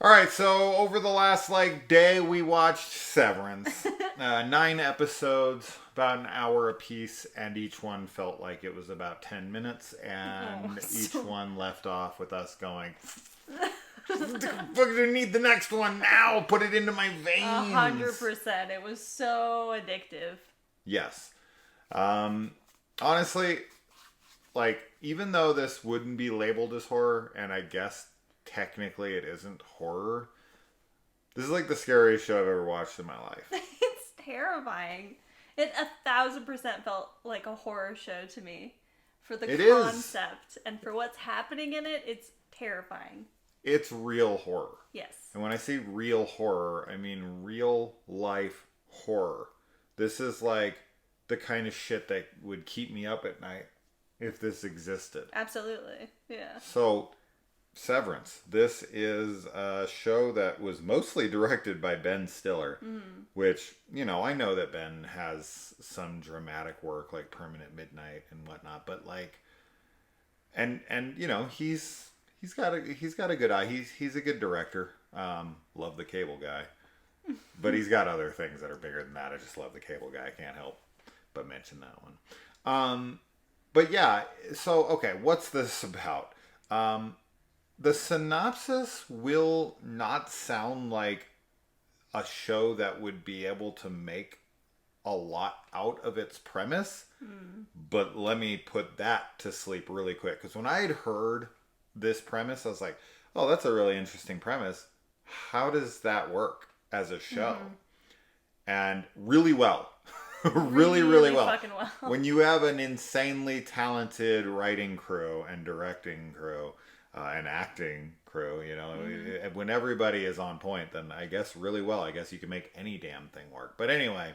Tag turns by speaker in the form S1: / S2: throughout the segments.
S1: All right, so over the last day, we watched Severance. 9 episodes, about an hour apiece, and each one felt like it was about 10 minutes, and each one left off with us going, I need the next one now. Put it into my veins.
S2: 100%. It was so addictive.
S1: Yes. Honestly, even though this wouldn't be labeled as horror, and I guess technically it isn't horror, this is the scariest show I've ever watched in my life.
S2: It's terrifying. It 1,000% felt like a horror show to me. For the concept and for what's happening in it, it's terrifying.
S1: It's real horror.
S2: Yes.
S1: And when I say real horror, I mean real life horror. This is the kind of shit that would keep me up at night if this existed.
S2: Absolutely. Yeah.
S1: So, Severance. This is a show that was mostly directed by Ben Stiller, which, I know that Ben has some dramatic work like Permanent Midnight and whatnot, but and he's got a good eye. He's a good director. Love the Cable Guy. But he's got other things that are bigger than that. I just love the Cable Guy. I can't help but mention that one. But yeah, so okay, what's this about? The synopsis will not sound like a show that would be able to make a lot out of its premise. But let me put that to sleep really quick. Because when I had heard this premise, I was like, oh, that's a really interesting premise. How does that work as a show? And really well. really well.
S2: Fucking well.
S1: When you have an insanely talented writing crew and directing crew, an acting crew, when everybody is on point, then I guess really well. I guess you can make any damn thing work. But anyway,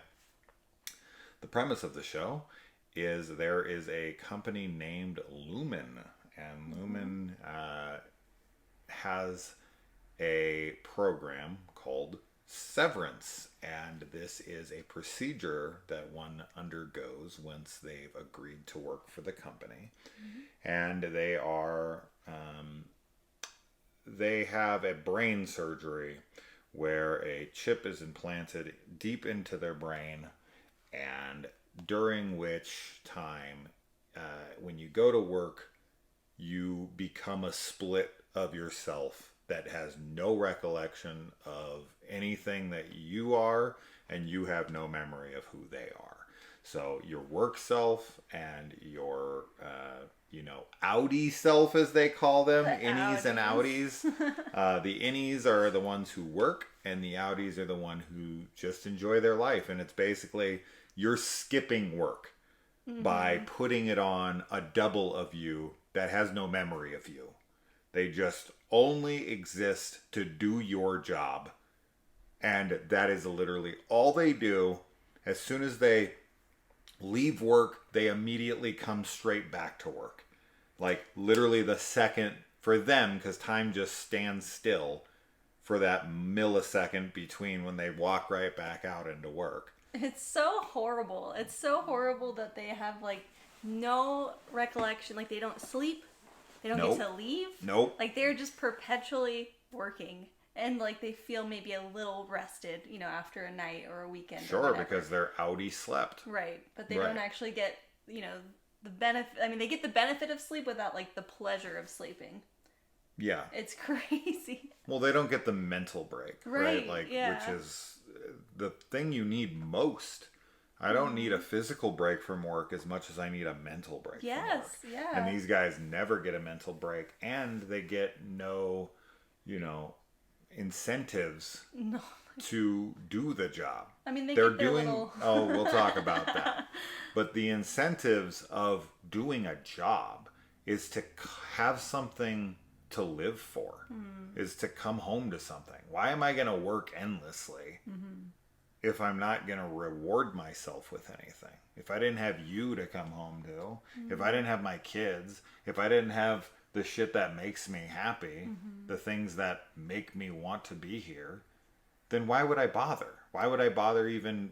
S1: the premise of the show is there is a company named Lumen, and Lumen has a program called Severance, and this is a procedure that one undergoes once they've agreed to work for the company. And they have a brain surgery where a chip is implanted deep into their brain, and during which time, when you go to work, you become a split of yourself that has no recollection of anything that you are, and you have no memory of who they are. So your work self and your, outie self, as they call them, innies and outies. The innies are the ones who work, and the outies are the one who just enjoy their life. And it's basically you're skipping work by putting it on a double of you that has no memory of you. They just only exist to do your job. And that is literally all they do. As soon as they leave work, they immediately come straight back to work. Literally the second for them, because time just stands still for that millisecond between when they walk right back out into work.
S2: It's so horrible. It's so horrible that they have no recollection. They don't sleep. They don't get to leave.
S1: Nope.
S2: They're just perpetually working. And they feel maybe a little rested, after a night or a weekend.
S1: Sure, because their outie slept.
S2: Right. But they don't actually get, the benefit. I mean, they get the benefit of sleep without the pleasure of sleeping.
S1: Yeah.
S2: It's crazy.
S1: Well, they don't get the mental break. Right. Which is the thing you need most. I don't need a physical break from work as much as I need a mental break from work.
S2: Yes, yeah.
S1: And these guys never get a mental break, and they get no, incentives to do the job.
S2: I mean,
S1: they're
S2: get their
S1: doing
S2: little...
S1: Oh, we'll talk about that. But the incentives of doing a job is to have something to live for, is to come home to something. Why am I going to work endlessly if I'm not going to reward myself with anything? If I didn't have you to come home to, if I didn't have my kids, if I didn't have the shit that makes me happy, the things that make me want to be here, then why would I bother? Why would I bother even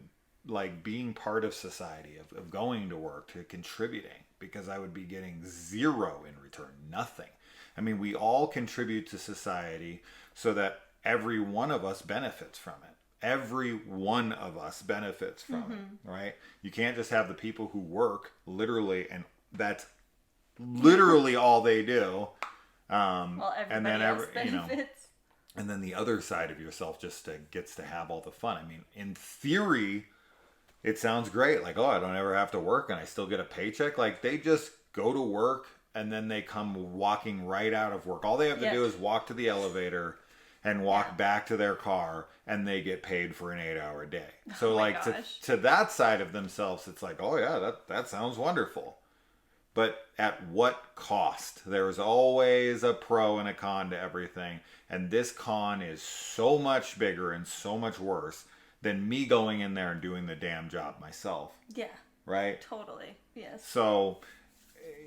S1: being part of society, of going to work, to contributing? Because I would be getting zero in return, nothing. I mean, we all contribute to society so that every one of us benefits from it. Every one of us benefits from it, right? You can't just have the people who work literally, and that's literally all they do.
S2: Well, everybody else benefits.
S1: And then the other side of yourself just gets to have all the fun. I mean, in theory, it sounds great. Like, oh, I don't ever have to work and I still get a paycheck. Like, they just go to work and then they come walking right out of work. All they have to do is walk to the elevator and walk back to their car, and they get paid for an 8-hour day. So, to that side of themselves, it's like, oh yeah, that sounds wonderful. But at what cost? There's always a pro and a con to everything. And this con is so much bigger and so much worse than me going in there and doing the damn job myself.
S2: Yeah.
S1: Right?
S2: Totally. Yes.
S1: So,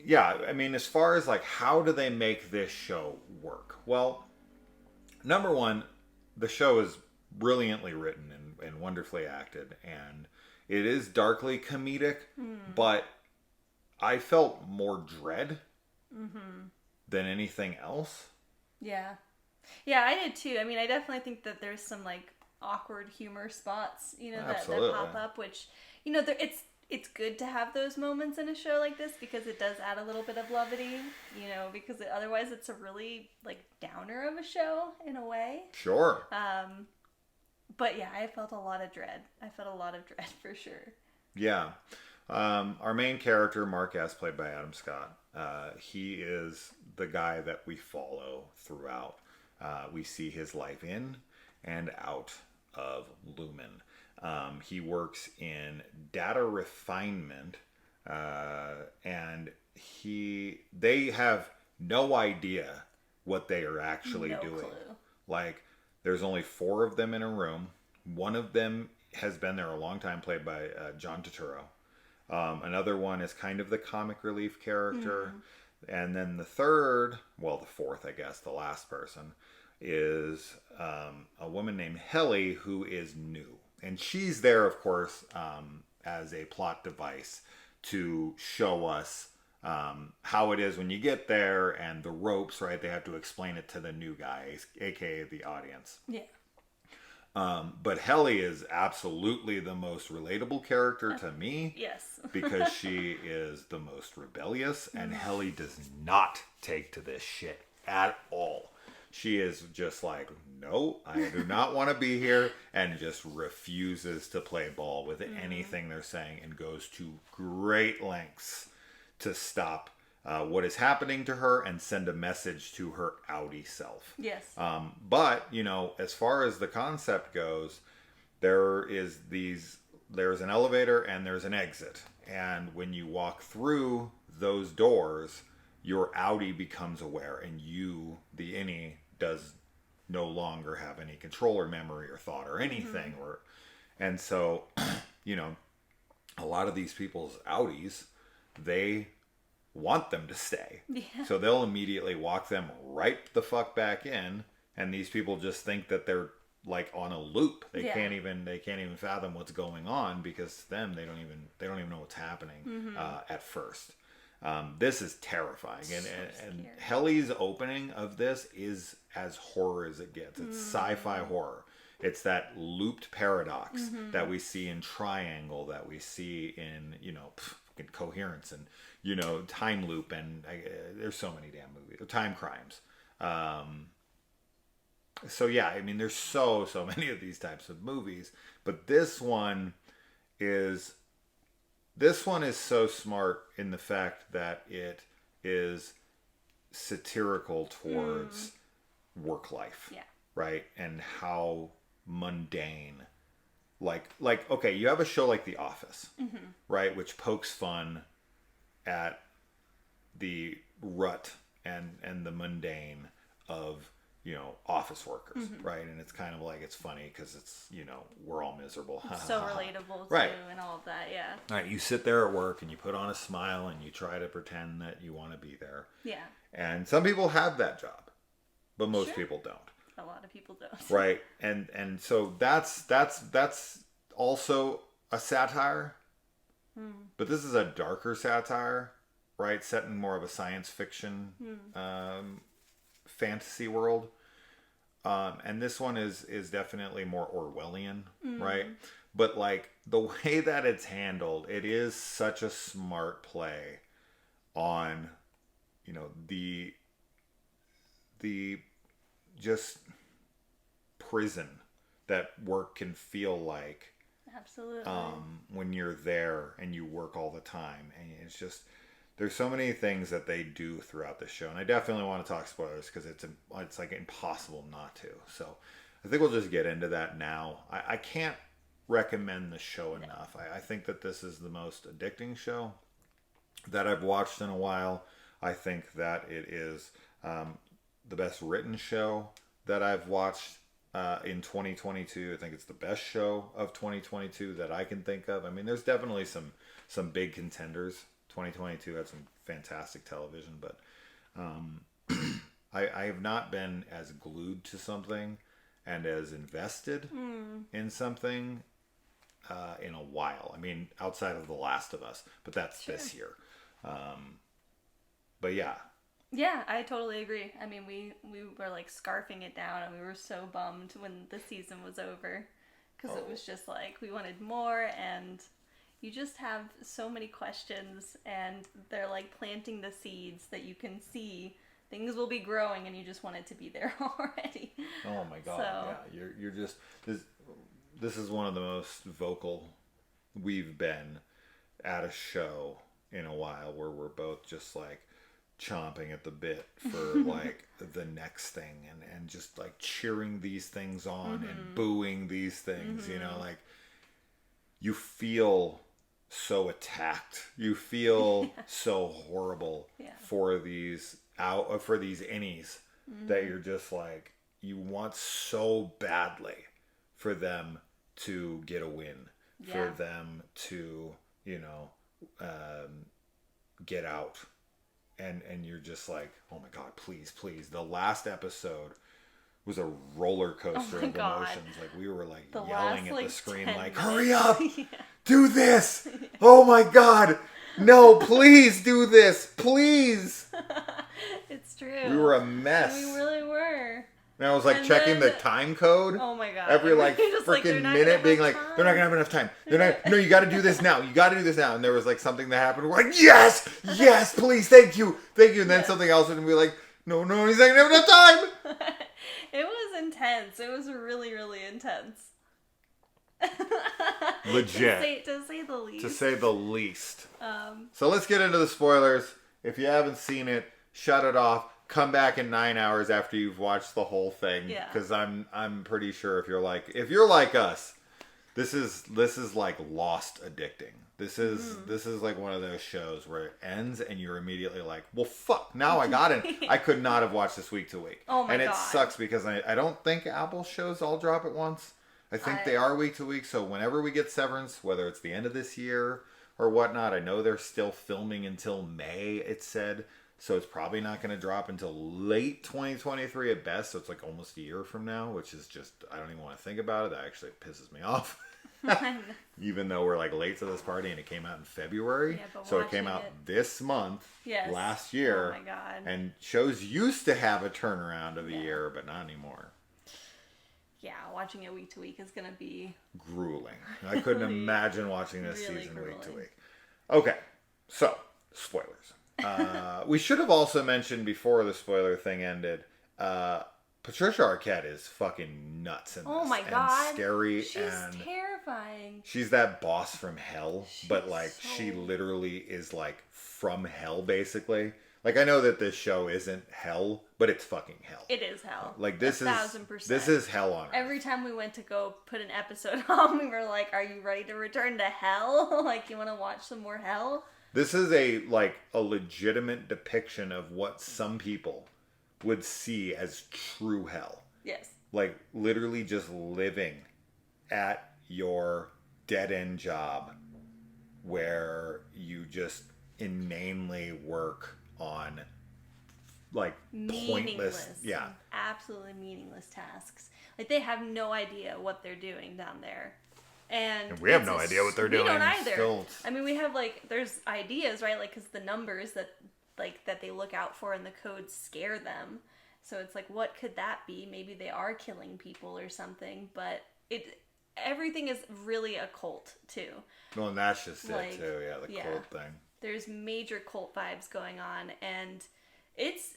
S1: yeah, I mean, as far as like, how do they make this show work? Well, number one, the show is brilliantly written and wonderfully acted. And it is darkly comedic, but I felt more dread than anything else.
S2: Yeah. Yeah, I did too. I mean, I definitely think that there's some like awkward humor spots, that pop up, which, it's good to have those moments in a show like this because it does add a little bit of levity, because otherwise it's a really like downer of a show in a way.
S1: Sure.
S2: But yeah, I felt a lot of dread. For sure.
S1: Yeah. Our main character, Mark S., played by Adam Scott, he is the guy that we follow throughout. We see his life in and out of Lumen. He works in data refinement, and they have no idea what they are actually doing.
S2: Clue.
S1: Like, there's only 4 of them in a room. One of them has been there a long time, played by John Turturro. Another one is kind of the comic relief character. And then the fourth, I guess, the last person, is a woman named Helly, who is new. And she's there, of course, as a plot device to show us how it is when you get there and the ropes, right? They have to explain it to the new guys, aka the audience.
S2: Yeah.
S1: But Helly is absolutely the most relatable character to me.
S2: Yes.
S1: Because she is the most rebellious, and Helly does not take to this shit at all. She is just like, no, I do not want to be here, and just refuses to play ball with anything they're saying, and goes to great lengths to stop what is happening to her and send a message to her outie self.
S2: Yes.
S1: But, as far as the concept goes, there's an elevator and there's an exit. And when you walk through those doors, your outie becomes aware, and you, the innie, does no longer have any control or memory or thought or anything. And so, a lot of these people's outies, they want them to stay.
S2: Yeah.
S1: So they'll immediately walk them right the fuck back in, and these people just think that they're like on a loop. They can't even fathom what's going on, because to them they don't even know what's happening at first. This is terrifying, and Helly's opening of this is as horror as it gets. It's sci-fi horror. It's that looped paradox that we see in Triangle, that we see in Coherence, and Time Loop, and there's so many damn movies. Time Crimes. So yeah, I mean, there's so many of these types of movies, but this one is so smart in the fact that it is satirical towards work life.
S2: Yeah.
S1: Right? And how mundane, like okay, you have a show like The Office, right, which pokes fun at the rut and the mundane of office workers, right? And it's kind of like, it's funny because it's we're all miserable,
S2: so relatable
S1: right,
S2: too, and all of that. Yeah.
S1: All right, you sit there at work and you put on a smile and you try to pretend that you want to be there.
S2: Yeah.
S1: And some people have that job, but most people don't.
S2: A lot of people don't.
S1: Right. And so that's also a satire. But this is a darker satire, right? Set in more of a science fiction fantasy world. And this one is definitely more Orwellian, right? But like the way that it's handled, it is such a smart play on, you know, the just prison that work can feel like.
S2: Absolutely.
S1: When you're there and you work all the time, and it's just there's so many things that they do throughout the show, and I definitely want to talk spoilers because it's like impossible not to. So I think we'll just get into that now. I can't recommend the show enough. I think that this is the most addicting show that I've watched in a while. I think that it is the best written show that I've watched in 2022. I think it's the best show of 2022 that I can think of. I mean, there's definitely some big contenders. 2022 had some fantastic television, but I have not been as glued to something and as invested in something in a while. I mean, outside of The Last of Us, but that's this year. But yeah.
S2: Yeah, I totally agree. I mean, we were like scarfing it down, and we were so bummed when the season was over because it was just like we wanted more, and you just have so many questions, and they're like planting the seeds that you can see things will be growing, and you just want it to be there already.
S1: Oh my god! So. Yeah, you're just this is one of the most vocal we've been at a show in a while, where we're both just like chomping at the bit for like the next thing, and just like cheering these things on and booing these things. You know, like you feel so attacked, you feel so horrible for these innies that you're just like, you want so badly for them to get a win, for them to, you know, get out, and you're just like, oh my god, please. The last episode was a roller coaster of emotions. Like we were like yelling at the screen, like, hurry up, do this. Oh my god, no, please do this, please.
S2: It's true.
S1: We were a mess.
S2: We really were.
S1: And I was like checking the time code.
S2: Oh my god.
S1: Every like freaking minute, being like, they're not gonna have enough time. No, you gotta do this now. You gotta do this now. And there was like something that happened. We're like, yes, please, thank you. And then something else would be like, no, he's not gonna have enough time.
S2: It was intense. It was really, really intense.
S1: Legit.
S2: To say the least.
S1: To say the least. So let's get into the spoilers. If you haven't seen it, shut it off. Come back in 9 hours after you've watched the whole thing. Yeah. Because I'm pretty sure if you're like us, this is like Lost addicting. This is like one of those shows where it ends and you're immediately like, well, fuck, now I got it. I could not have watched this week to week.
S2: Oh my god.
S1: And it sucks because I don't think Apple shows all drop at once. I think they are week to week. So whenever we get Severance, whether it's the end of this year or whatnot, I know they're still filming until May, it said. So it's probably not going to drop until late 2023 at best. So it's like almost a year from now, which is just, I don't even want to think about it. That actually pisses me off. Even though we're like late to this party and it came out in February. Yeah, so it came out this month, last year. Oh my god. And shows used to have a turnaround of a year, but not anymore.
S2: Yeah, watching it week to week is going to be
S1: grueling. I couldn't imagine watching this really season grueling. Week to week. Okay, so spoilers. We should have also mentioned before the spoiler thing ended, Patricia Arquette is fucking nuts in this.
S2: Oh my god.
S1: And scary.
S2: She's terrifying.
S1: She's that boss from hell, but like she literally is like from hell basically. Like I know that this show isn't hell, but it's fucking hell.
S2: It is hell.
S1: Like this
S2: 1,000%.
S1: This is hell on earth.
S2: Every time we went to go put an episode on, we were like, are you ready to return to hell? Like you want to watch some more hell?
S1: This is a legitimate depiction of what some people would see as true hell.
S2: Yes.
S1: Like literally just living at your dead-end job where you just inanely work on like pointless,
S2: absolutely meaningless tasks. Like they have no idea what they're doing down there. And
S1: we have no idea what they're doing.
S2: We don't either. I mean, we have there's ideas, right? Like, because the numbers that they look out for in the codes scare them, So it's like, what could that be? Maybe they are killing people or something, but everything is really a cult too.
S1: Well, and that's just it too, the cult thing.
S2: There's major cult vibes going on, and it's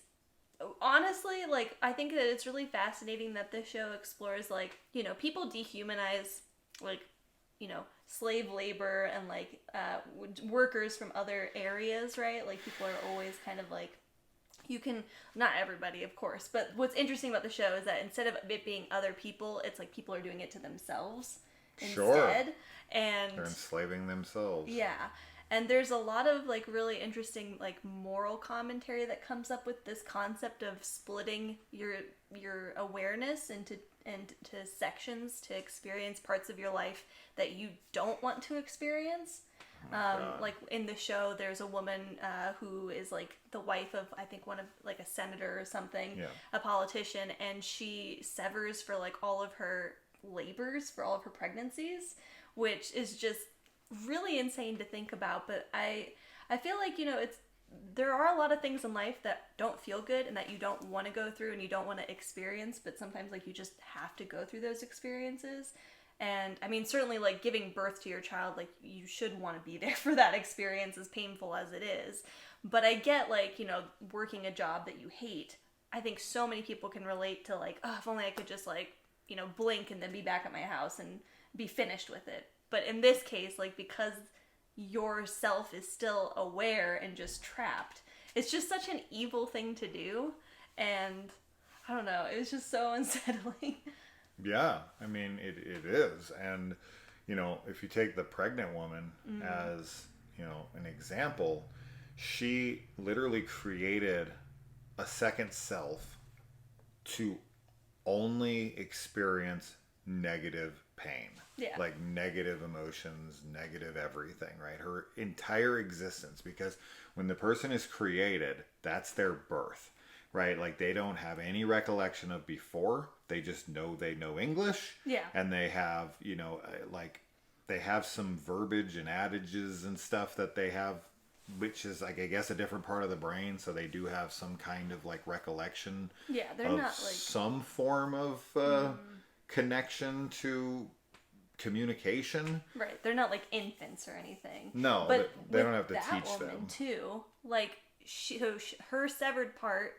S2: honestly, like, I think that it's really fascinating that this show explores, like, you know, people dehumanize, like, you know, slave labor and, like, workers from other areas, right? Like, people are always kind of like, you can, not everybody, of course, but what's interesting about the show is that instead of it being other people, it's like people are doing it to themselves instead. And
S1: they're enslaving themselves.
S2: Yeah. And there's a lot of, like, really interesting, like, moral commentary that comes up with this concept of splitting your awareness into sections to experience parts of your life that you don't want to experience. Like, in the show, there's a woman who is, like, the wife of, I think, one of, like, a senator or something, a politician, and she severs for, like, all of her labors, for all of her pregnancies, which is just really insane to think about. But I feel like, you know, there are a lot of things in life that don't feel good and that you don't want to go through and you don't want to experience, but sometimes, like, you just have to go through those experiences. And I mean, certainly, like, giving birth to your child, like, you should want to be there for that experience, as painful as it is. But I get, like, you know, working a job that you hate. I think so many people can relate to, like, oh, if only I could just, like, you know, blink and then be back at my house and be finished with it. But in this case, like, because yourself is still aware and just trapped, it's just such an evil thing to do. And I don't know, it was just so unsettling.
S1: Yeah, I mean, it is. And, you know, if you take the pregnant woman as, you know, an example, she literally created a second self to only experience negative pain. Yeah. Like negative emotions, negative everything, right? Her entire existence, because when the person is created, that's their birth, right? Like, they don't have any recollection of before. They just know they know English. Yeah. And they have, you know, like, they have some verbiage and adages and stuff that they have, which is, like, I guess, a different part of the brain. So they do have some kind of, like, recollection. Yeah, they're not, like, some form of connection to communication. Right.
S2: They're not, like, infants or anything.
S1: No, but they don't have to teach
S2: that woman,
S1: them.
S2: Too, like, her severed part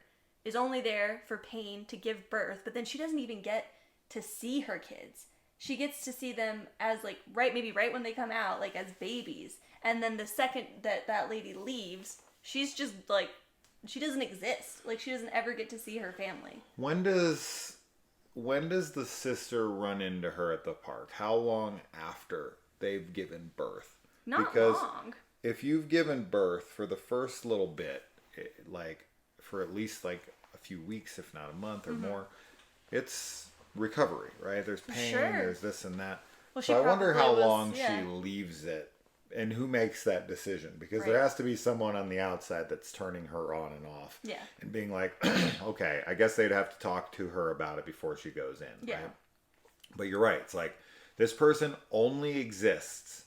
S2: is only there for pain to give birth, but then she doesn't even get to see her kids. She gets to see them as, like, maybe right when they come out, like, as babies. And then the second that lady leaves, she's just, like, she doesn't exist. Like, she doesn't ever get to see her family.
S1: When does the sister run into her at the park? How long after they've given birth?
S2: Not long.
S1: If you've given birth for the first little bit, like, for at least, like, a few weeks, if not a month or more, it's recovery, right? There's pain, there's this and that. Well, so I wonder how long she leaves it, and who makes that decision, because there has to be someone on the outside that's turning her on and off, and being like, okay, I guess they'd have to talk to her about it before she goes in, right? But you're right. It's like, this person only exists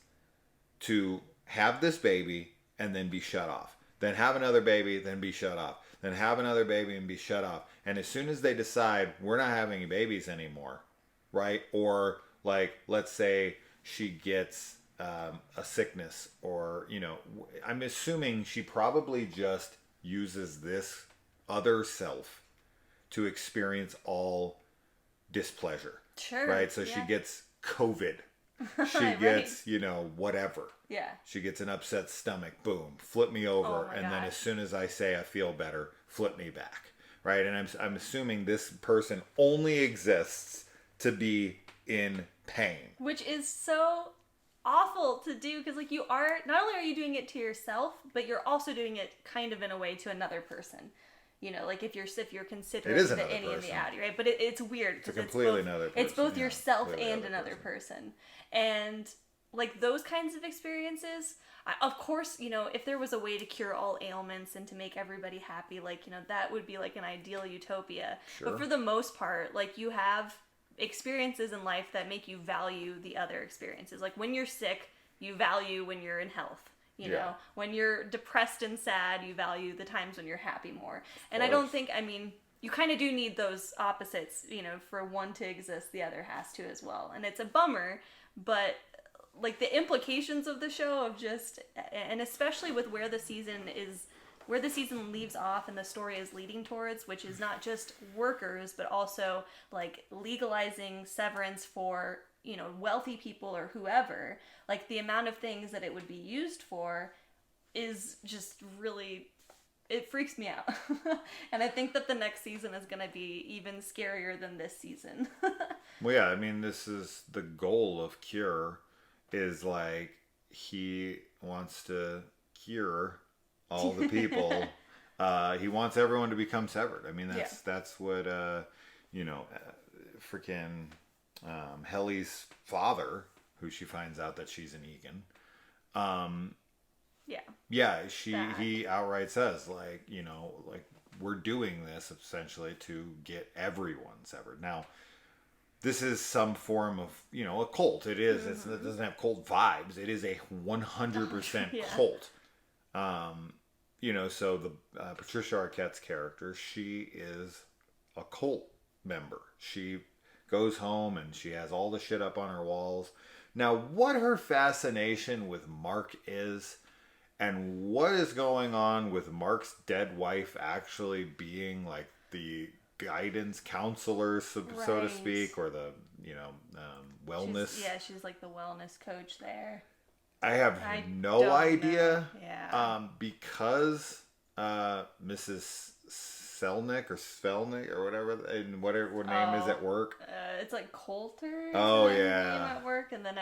S1: to have this baby and then be shut off, then have another baby, then be shut off, then have another baby and be shut off. And as soon as they decide, we're not having babies anymore, right? Or, like, let's say she gets a sickness, or, you know, I'm assuming she probably just uses this other self to experience all displeasure. Sure. Right? So she gets COVID. She gets, you know, whatever. Yeah. She gets an upset stomach. Boom. Flip me over. And then as soon as I say I feel better, flip me back. Right? And I'm assuming this person only exists to be in pain.
S2: Which is so awful to do, because, like, you are, not only are you doing it to yourself, but you're also doing it kind of in a way to another person. You know, like, if you're considering the innie and the outie, right? But it's weird, because it's completely another person. It's both yourself and another person. And, like, those kinds of experiences, of course, you know, if there was a way to cure all ailments and to make everybody happy, like, you know, that would be, like, an ideal utopia. Sure. But for the most part, like, you have experiences in life that make you value the other experiences. Like, when you're sick, you value when you're in health. You know, when you're depressed and sad, you value the times when you're happy more. And I don't think, I mean, you kind of do need those opposites, for one to exist, the other has to as well. And it's a bummer, but like the implications of the show of just, and especially with where the season leaves off and the story is leading towards, which is not just workers, but also like legalizing severance for, wealthy people or whoever, like the amount of things that it would be used for is just really, it freaks me out. And I think that the next season is going to be even scarier than this season.
S1: Well, yeah, I mean, this is the goal of Cure, is like he wants to cure all the people. He wants everyone to become severed. I mean, that's what freaking Helly's father, who she finds out that she's an Egan. He outright says, like, like, we're doing this essentially to get everyone severed. Now, this is some form of, a cult. It is. Mm-hmm. It doesn't have cult vibes. It is a 100% cult. So the Patricia Arquette's character, she is a cult member. She goes home and she has all the shit up on her walls. Now, what her fascination with Mark is, and what is going on with Mark's dead wife actually being like the guidance counselor, so to speak, or the, wellness.
S2: She's like the wellness coach there.
S1: I have no idea.
S2: Yeah.
S1: Because Mrs. Selnick or Svelnick or whatever, and what name is at work?
S2: It's like Coulter.
S1: Oh,
S2: Name
S1: yeah.
S2: at work, and then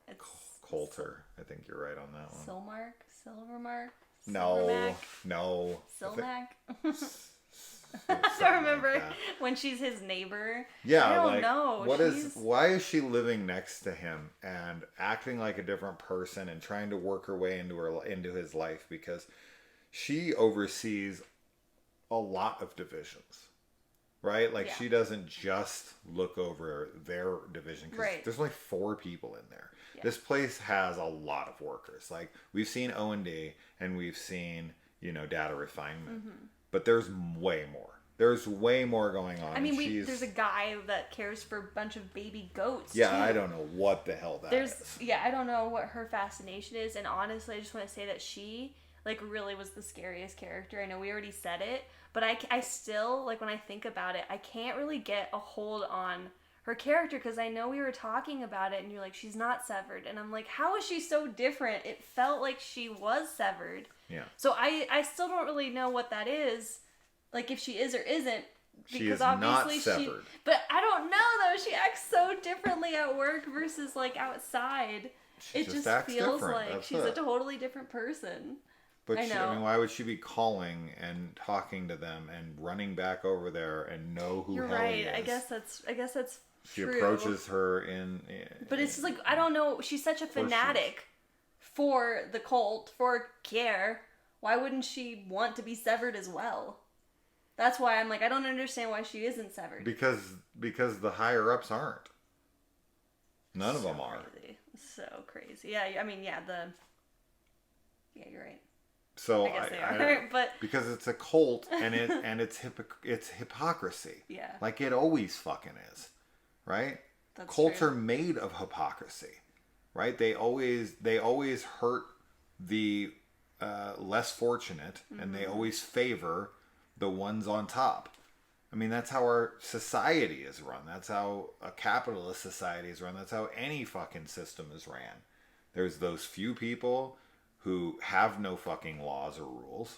S2: it's
S1: Coulter. I think you're right on that one.
S2: Silvermark.
S1: No.
S2: Silmac. I don't remember when she's his neighbor.
S1: Yeah,
S2: I don't know.
S1: Why is she living next to him and acting like a different person and trying to work her way into his life? Because she oversees a lot of divisions, right? Like, she doesn't just look over their division, because there's only 4 people in there. Yeah. This place has a lot of workers. Like, we've seen O&D and we've seen, data refinement. Mm-hmm. But there's way more. There's way more going on.
S2: I mean, there's a guy that cares for a bunch of baby goats.
S1: Yeah,
S2: too.
S1: I don't know what the hell that is.
S2: Yeah, I don't know what her fascination is. And honestly, I just want to say that she, like, really was the scariest character. I know we already said it, but I still, like, when I think about it, I can't really get a hold on her character, because I know we were talking about it and you're like, she's not severed. And I'm like, how is she so different? It felt like she was severed.
S1: Yeah.
S2: So I still don't really know what that is, like, if she is or isn't, because
S1: she is
S2: obviously
S1: not severed.
S2: But I don't know though. She acts so differently at work versus like outside. It just feels like
S1: That's
S2: she's a totally different person.
S1: But I mean, why would she be calling and talking to them and running back over there and know who
S2: You're
S1: Helly
S2: right.
S1: is?
S2: I guess that's
S1: she
S2: true.
S1: approaches her
S2: But it's just like, I don't know. She's such a fanatic for the cult, for Kier. Why wouldn't she want to be severed as well? That's why I'm like, I don't understand why she isn't severed.
S1: Because the higher ups aren't. None of them are.
S2: Crazy. So crazy. Yeah, I mean, yeah, you're right.
S1: So
S2: I guess they are, but
S1: because it's a cult and it's hypocrisy.
S2: Yeah.
S1: Like it always fucking is, right?
S2: That's
S1: Cults
S2: true.
S1: are made of hypocrisy, right? They always hurt the less fortunate, and they always favor the ones on top. I mean, that's how our society is run. That's how a capitalist society is run. That's how any fucking system is ran. There's those few people who have no fucking laws or rules,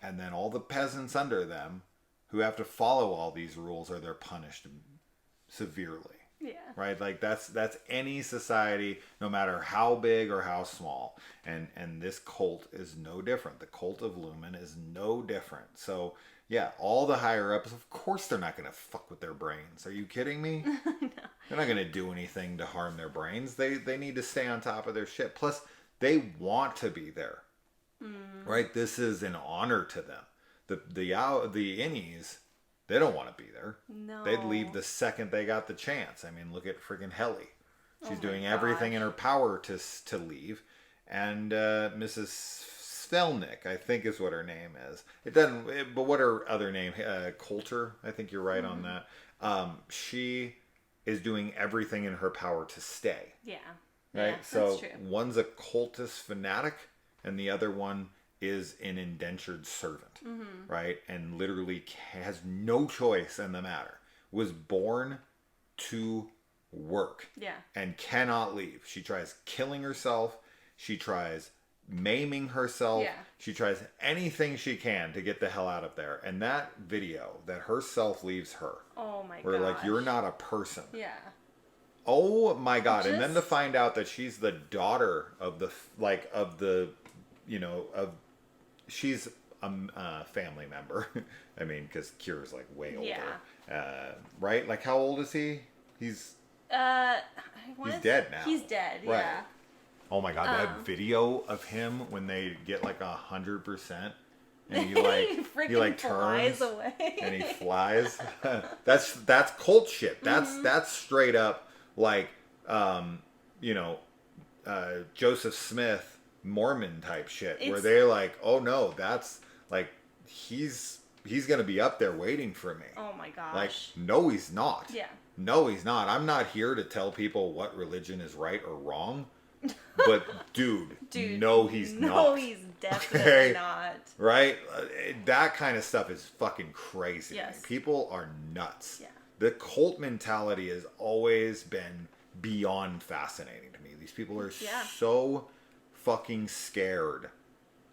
S1: and then all the peasants under them who have to follow all these rules, or they're punished severely.
S2: Yeah.
S1: Right? Like that's any society, no matter how big or how small. And this cult is no different. The cult of Lumen is no different. So yeah, all the higher ups, of course they're not gonna fuck with their brains. Are you kidding me? No. They're not gonna do anything to harm their brains. They need to stay on top of their shit. Plus, they want to be there. Right? This is an honor to them. The innies, they don't want to be there.
S2: No.
S1: They'd leave the second they got the chance. I mean, look at friggin' Helly. She's doing everything in her power to leave. And Mrs. Stelnick, I think is what her name is. It doesn't, but what her other name? Coulter, I think you're right on that. She is doing everything in her power to stay.
S2: Yeah.
S1: Right?
S2: Yeah,
S1: so
S2: that's true.
S1: one's a cultist fanatic, and the other one is an indentured servant. Right? And literally has no choice in the matter. Was born to work.
S2: Yeah.
S1: And cannot leave. She tries killing herself. She tries maiming herself.
S2: Yeah.
S1: She tries anything she can to get the hell out of there. And that video that herself leaves her.
S2: Oh my god.
S1: Where like, you're not a person.
S2: Yeah.
S1: Oh my god. And then to find out that she's the daughter of the, she's a family member. I mean, because Kira's like way older.
S2: Yeah.
S1: Right? Like, how old is he? He's dead now.
S2: He's dead,
S1: right.
S2: yeah.
S1: Oh my god, that video of him when they get like 100% and he like
S2: flies
S1: turns
S2: away.
S1: and he flies. that's cult shit. That's straight up like Joseph Smith Mormon type shit where they're like, oh no, that's like he's gonna be up there waiting for me.
S2: Oh my gosh.
S1: Like, no, he's not.
S2: Yeah.
S1: No, he's not. I'm not here to tell people what religion is right or wrong. But, dude, no, he's not.
S2: No, he's definitely not.
S1: Right? That kind of stuff is fucking crazy.
S2: Yes.
S1: People are nuts.
S2: Yeah.
S1: The cult mentality has always been beyond fascinating to me. These people are so fucking scared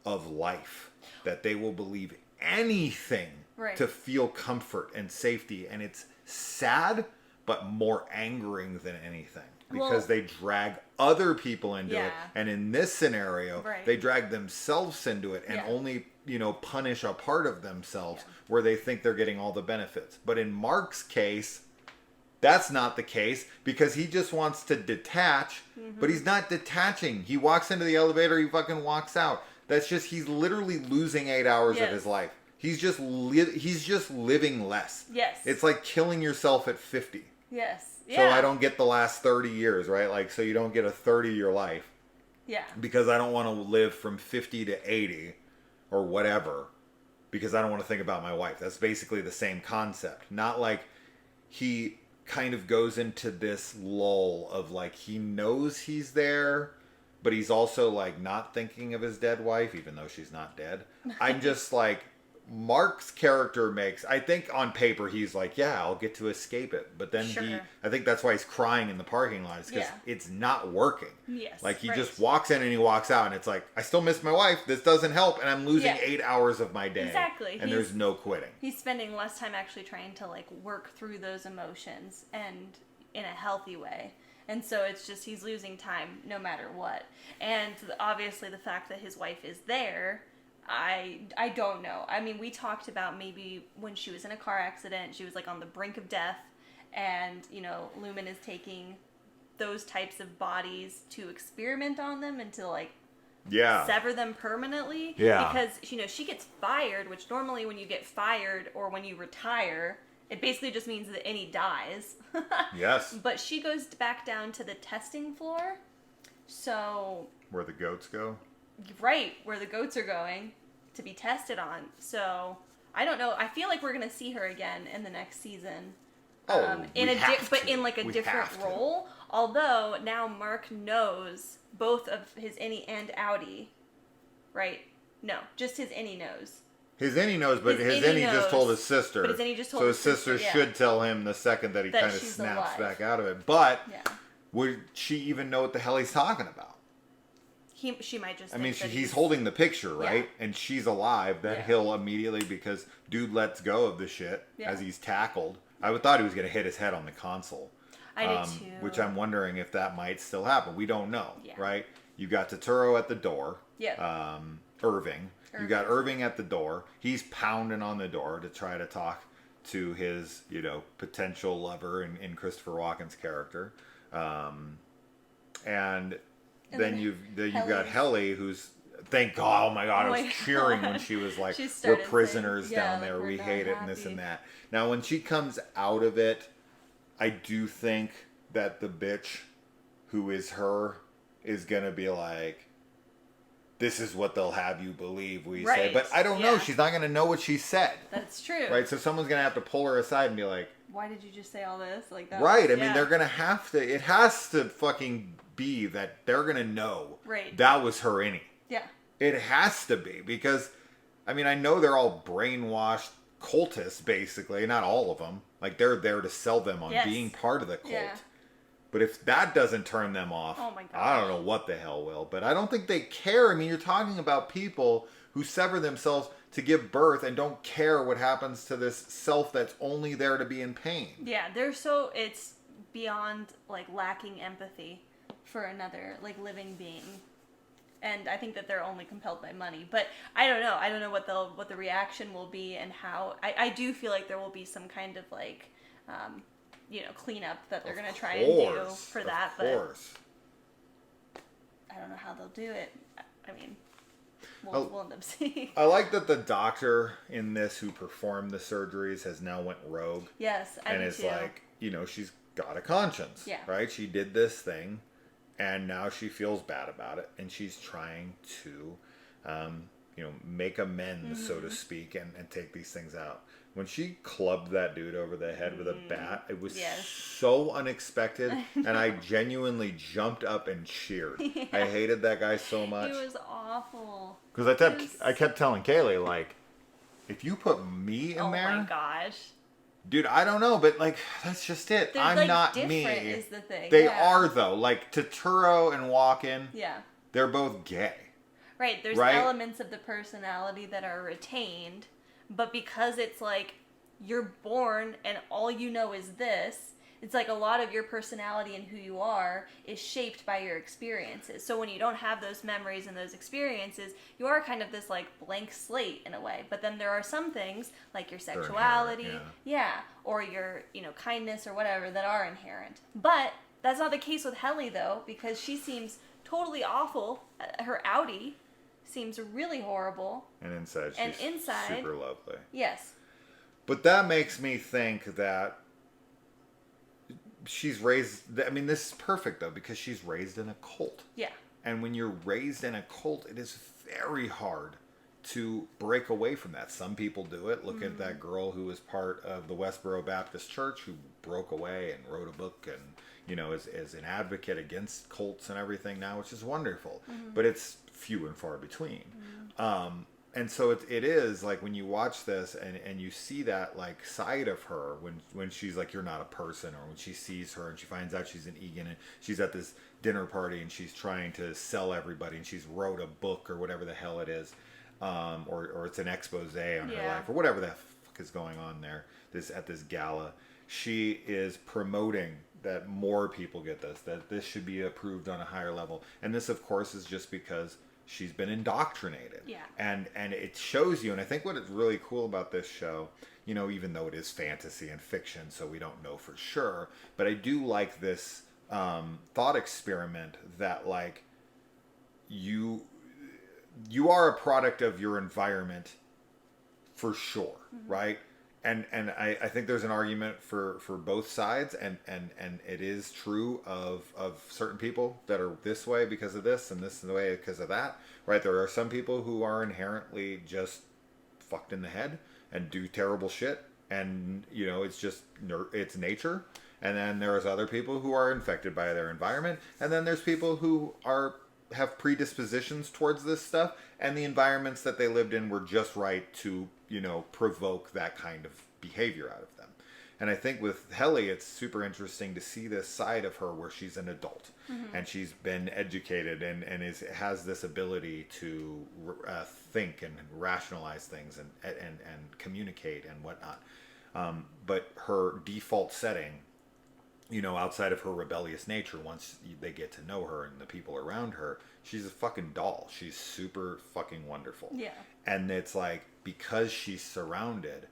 S1: of life that they will believe anything to feel comfort and safety. And it's sad, but more angering than anything. Because they drag other people into it. And in this scenario, they drag themselves into it and only, punish a part of themselves where they think they're getting all the benefits. But in Mark's case, that's not the case because he just wants to detach, but he's not detaching. He walks into the elevator, he fucking walks out. That's just, he's literally losing 8 hours of his life. He's just living less.
S2: Yes.
S1: It's like killing yourself at 50.
S2: Yes. Yeah.
S1: So I don't get the last 30 years, right? Like, so you don't get a 30-year life.
S2: Yeah.
S1: Because I don't want to live from 50 to 80 or whatever. Because I don't want to think about my wife. That's basically the same concept. Not like he kind of goes into this lull of like, he knows he's there, but he's also like not thinking of his dead wife, even though she's not dead. I'm just like, Mark's character makes, I think on paper he's like, yeah, I'll get to escape it. But then I think that's why he's crying in the parking lot, is because it's not working.
S2: Yes.
S1: Like he just walks in and he walks out and it's like, I still miss my wife. This doesn't help. And I'm losing 8 hours of my day.
S2: Exactly.
S1: And there's no quitting.
S2: He's spending less time actually trying to like work through those emotions and in a healthy way. And so it's just, he's losing time no matter what. And obviously the fact that his wife is there, I don't know. I mean, we talked about maybe when she was in a car accident, she was like on the brink of death, and Lumen is taking those types of bodies to experiment on them and to like sever them permanently. Yeah. Because she gets fired, which normally when you get fired or when you retire, it basically just means that Innie dies.
S1: Yes.
S2: But she goes back down to the testing floor. So
S1: where the goats go?
S2: Right, where the goats are going to be tested on. So I don't know. I feel like we're gonna see her again in the next season. But in like a different role. Although now Mark knows both of his Innie and Outie. Right? No, just his Innie knows.
S1: His Innie knows, but his Innie just told his sister.
S2: But his Innie just told his sister.
S1: So his sister should tell him the second that he kind of snaps back out of it. But would she even know what the hell he's talking about?
S2: She might just.
S1: I mean, he's holding the picture, right? Yeah. And she's alive. Then he'll immediately, because dude lets go of the shit as he's tackled. I thought he was going to hit his head on the console.
S2: I did too.
S1: Which I'm wondering if that might still happen. We don't know, right? You got Totoro at the door.
S2: Yeah.
S1: Irving. You got Irving at the door. He's pounding on the door to try to talk to his, potential lover in Christopher Walken's character. And then you've got Helly, who's, thank God, oh my God, I was cheering when she was like, we're prisoners down there, we hate it, and this and that. Now, when she comes out of it, I do think that the bitch who is her is going to be like, this is what they'll have you believe, we say.
S2: Right.
S1: But I don't know. She's not going to know what she said.
S2: That's true.
S1: Right? So someone's going to have to pull her aside and be like,
S2: why did you just say all this? Like that.
S1: Right. I mean, they're going to have to, it has to fucking be that they're going to know that was her innie.
S2: Yeah.
S1: It has to be because, I mean, I know they're all brainwashed cultists, basically. Not all of them. Like, they're there to sell them on being part of the cult. Yeah. But if that doesn't turn them off, oh my God, I don't know what the hell will. But I don't think they care. I mean, you're talking about people who sever themselves to give birth and don't care what happens to this self that's only there to be in pain.
S2: Yeah, it's beyond, like, lacking empathy for another, like, living being. And I think that they're only compelled by money. But I don't know. I don't know what the reaction will be and how. I do feel like there will be some kind of, like, cleanup that they're going to try and do for that. Of course. But I don't know how they'll do it. I mean, we'll end up seeing.
S1: I like that the doctor in this who performed the surgeries has now went rogue.
S2: Yes, I do too. And it's
S1: like, she's got a conscience. Yeah. Right? She did this thing, and now she feels bad about it, and she's trying to, make amends, so to speak, and take these things out. When she clubbed that dude over the head with a bat, it was so unexpected, and I genuinely jumped up and cheered. Yeah. I hated that guy so much.
S2: It was awful.
S1: Because I kept telling Kaylee, like, if you put me in there...
S2: Oh my gosh.
S1: Dude, I don't know, but, like, that's just it.
S2: They're,
S1: I'm
S2: like,
S1: not
S2: different
S1: me.
S2: Is the thing.
S1: They are, though. Like, Totoro and Walken, they're both gay.
S2: Right, there's elements of the personality that are retained... But because it's like you're born and all you know is this, it's like a lot of your personality and who you are is shaped by your experiences. So when you don't have those memories and those experiences, you are kind of this like blank slate in a way. But then there are some things like your sexuality, or your, kindness or whatever that are inherent. But that's not the case with Helly though, because she seems totally awful. Her outie seems really horrible.
S1: And inside she's super lovely.
S2: Yes.
S1: But that makes me think that she's raised... I mean, this is perfect, though, because she's raised in a cult.
S2: Yeah.
S1: And when you're raised in a cult, it is very hard to break away from that. Some people do it. Look at that girl who was part of the Westboro Baptist Church who broke away and wrote a book and, is an advocate against cults and everything now, which is wonderful. But it's few and far between. And so it is like when you watch this and you see that like side of her when she's like, you're not a person, or when she sees her and she finds out she's an Egan and she's at this dinner party and she's trying to sell everybody and she's wrote a book or whatever the hell it is, or it's an expose on her life or whatever the fuck is going on there at this gala. She is promoting that more people get this, that this should be approved on a higher level. And this, of course, is just because she's been indoctrinated.
S2: Yeah.
S1: And it shows you, and I think what is really cool about this show, even though it is fantasy and fiction, so we don't know for sure, but I do like this thought experiment that, like, you are a product of your environment for sure, right? And I think there's an argument for both sides, and it is true of certain people that are this way because of this, and this is the way because of that, right? There are some people who are inherently just fucked in the head and do terrible shit, and it's just it's nature. And then there's other people who are infected by their environment, and then there's people who have predispositions towards this stuff, and the environments that they lived in were just right to provoke that kind of behavior out of them. And I think with Helly, it's super interesting to see this side of her where she's an adult and she's been educated and has this ability to think and rationalize things and communicate and whatnot. But her default setting, outside of her rebellious nature, once they get to know her and the people around her, she's a fucking doll. She's super fucking wonderful.
S2: Yeah.
S1: And it's like, because she's surrounded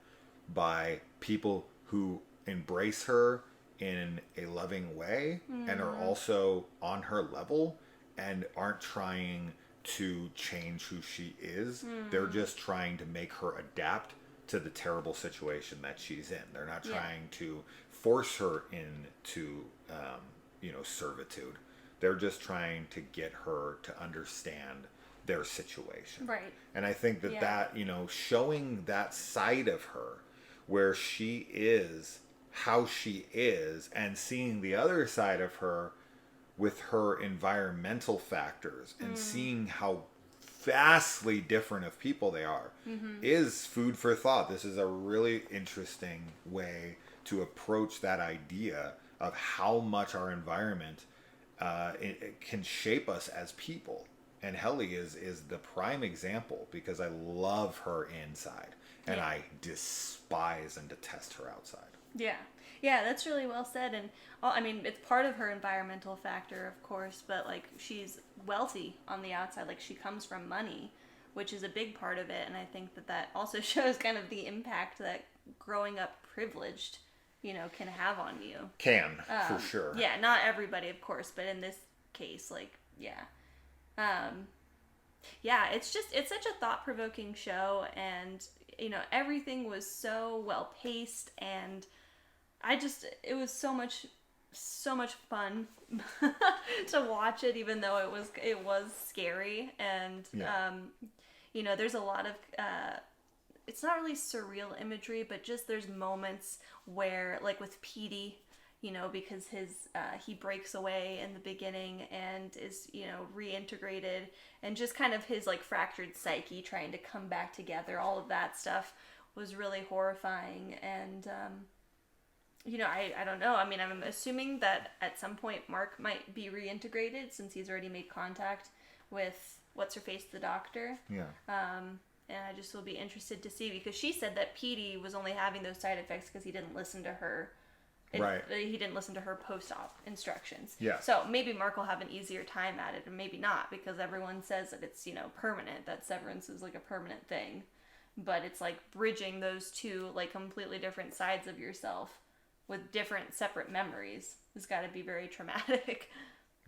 S1: by people who embrace her in a loving way and are also on her level and aren't trying to change who she is. They're just trying to make her adapt to the terrible situation that she's in. They're not trying to force her into, servitude. They're just trying to get her to understand their situation.
S2: Right.
S1: And I think that, showing that side of her where she is how she is, and seeing the other side of her with her environmental factors, and seeing how vastly different of people they are, is food for thought. This is a really interesting way to approach that idea of how much our environment it can shape us as people. And Helly is the prime example, because I love her inside and I despise and detest her outside.
S2: Yeah. Yeah, that's really well said. And I mean, it's part of her environmental factor, of course, but like, she's wealthy on the outside. Like, she comes from money, which is a big part of it. And I think that also shows kind of the impact that growing up privileged, can have on you.
S1: For sure.
S2: Yeah, not everybody, of course, but in this case, like, yeah. Yeah, it's such a thought-provoking show, and, everything was so well-paced, and it was so much fun to watch it, even though it was scary, and, there's a lot of, it's not really surreal imagery, but just there's moments where, like with Petey, because he breaks away in the beginning and is, reintegrated, and just kind of his like fractured psyche trying to come back together. All of that stuff was really horrifying. And, I don't know. I mean, I'm assuming that at some point Mark might be reintegrated, since he's already made contact with what's-her-face, the doctor.
S1: Yeah.
S2: And I just will be interested to see, because she said that Petey was only having those side effects because he didn't listen to her.
S1: Right.
S2: He didn't listen to her post-op instructions.
S1: Yeah.
S2: So maybe Mark will have an easier time at it, and maybe not, because everyone says that it's, permanent, that severance is like a permanent thing. But it's like bridging those two like completely different sides of yourself with different separate memories has got to be very traumatic.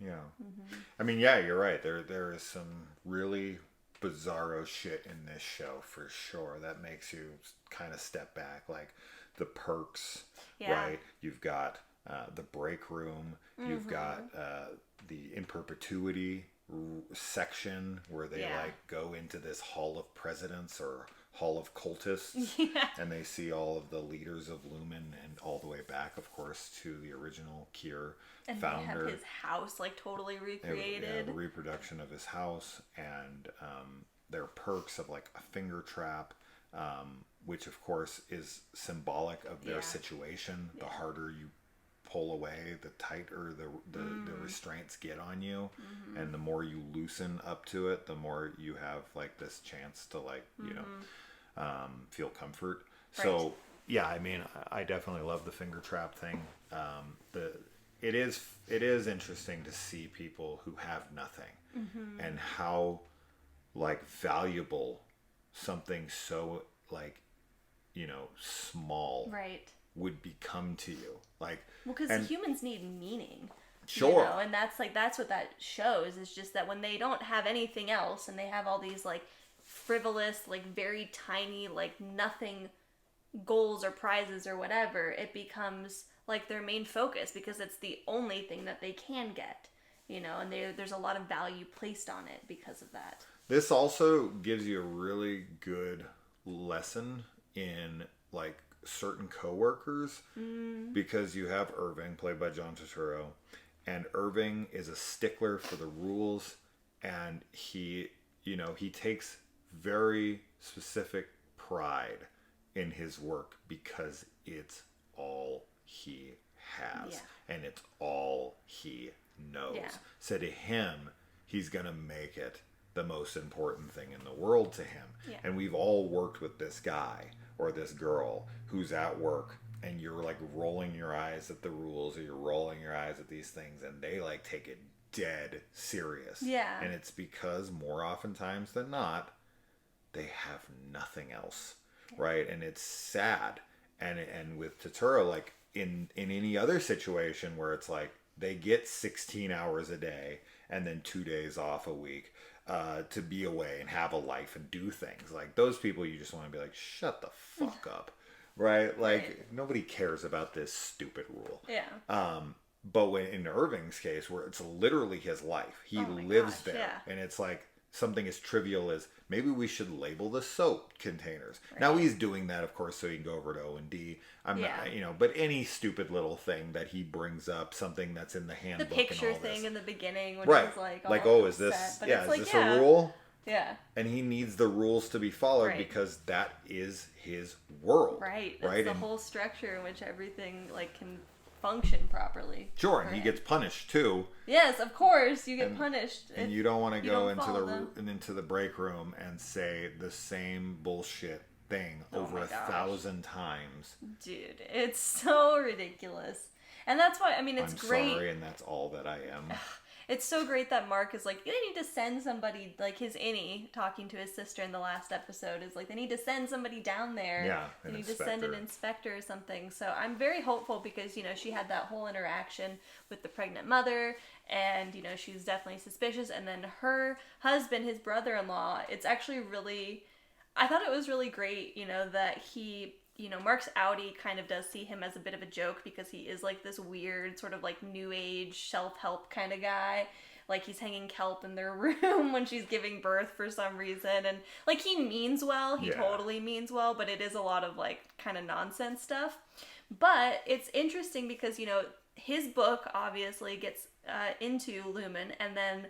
S1: Yeah. Mm-hmm. I mean, yeah, you're right. There is some really bizarro shit in this show for sure that makes you kind of step back, like the perks, right? You've got the break room, you've got the in perpetuity section where they like go into this hall of presidents or hall of cultists, and they see all of the leaders of Lumen, and all the way back, of course, to the original Kier founder.
S2: And they have his house like totally recreated.
S1: The reproduction of his house, and their perks of like a finger trap, which of course is symbolic of their situation. The harder you pull away, the tighter the restraints get on you, and the more you loosen up to it, the more you have like this chance to like feel comfort. Right. So yeah, I mean, I definitely love the finger trap thing. It is interesting to see people who have nothing, and how like valuable something so like small would become to you. Like,
S2: well, because humans need meaning.
S1: Sure.
S2: And that's what that shows, is just that when they don't have anything else, and they have all these like frivolous, like very tiny, like nothing goals or prizes or whatever, it becomes like their main focus, because it's the only thing that they can get, and there's a lot of value placed on it because of that.
S1: This also gives you a really good lesson in like certain coworkers, because you have Irving, played by John Turturro, and Irving is a stickler for the rules, and he takes very specific pride in his work, because it's all he has, and it's all he knows. So to him, he's gonna make it the most important thing in the world to him. And we've all worked with this guy or this girl who's at work, and you're like rolling your eyes at the rules, or you're rolling your eyes at these things, and they like take it dead serious. And it's because more oftentimes than not, they have nothing else, right? And it's sad. And with Turturro, like in any other situation where it's like they get 16 hours a day and then 2 days off a week to be away and have a life and do things, like those people, you just want to be like, shut the fuck up, right? Like nobody cares about this stupid rule. But when in Irving's case, where it's literally his life, he lives there, and it's like something as trivial as maybe we should label the soap containers.
S2: Right.
S1: Now he's doing that, of course, so he can go over to O&D. I'm not, but any stupid little thing that he brings up, something that's in the handbook,
S2: the picture
S1: and all
S2: thing
S1: this.
S2: in the beginning when
S1: right,
S2: he's like,
S1: is this,
S2: but
S1: is this a rule?
S2: Yeah.
S1: And he needs the rules to be followed because that is his world.
S2: Right. That's the whole structure in which everything like can function properly.
S1: Sure, and he gets punished too.
S2: Yes, of course, you get punished.
S1: And you don't want to go into the break room and say the same bullshit thing over 1,000 times.
S2: Dude, it's so ridiculous. And that's why, I mean, it's great.
S1: Sorry, and that's all that I am.
S2: It's so great that Mark is like, they need to send somebody, like his innie talking to his sister in the last episode is like, they need to send somebody down there.
S1: Yeah,
S2: they need to send an inspector or something. So I'm very hopeful because, she had that whole interaction with the pregnant mother and, she's definitely suspicious. And then her husband, his brother-in-law, it's actually really, I thought it was really great, that he... Mark's outie kind of does see him as a bit of a joke because he is like this weird sort of like new age self-help kind of guy. Like he's hanging kelp in their room when she's giving birth for some reason. And like he means well, he totally means well, but it is a lot of like kind of nonsense stuff. But it's interesting because, his book obviously gets into Lumen and then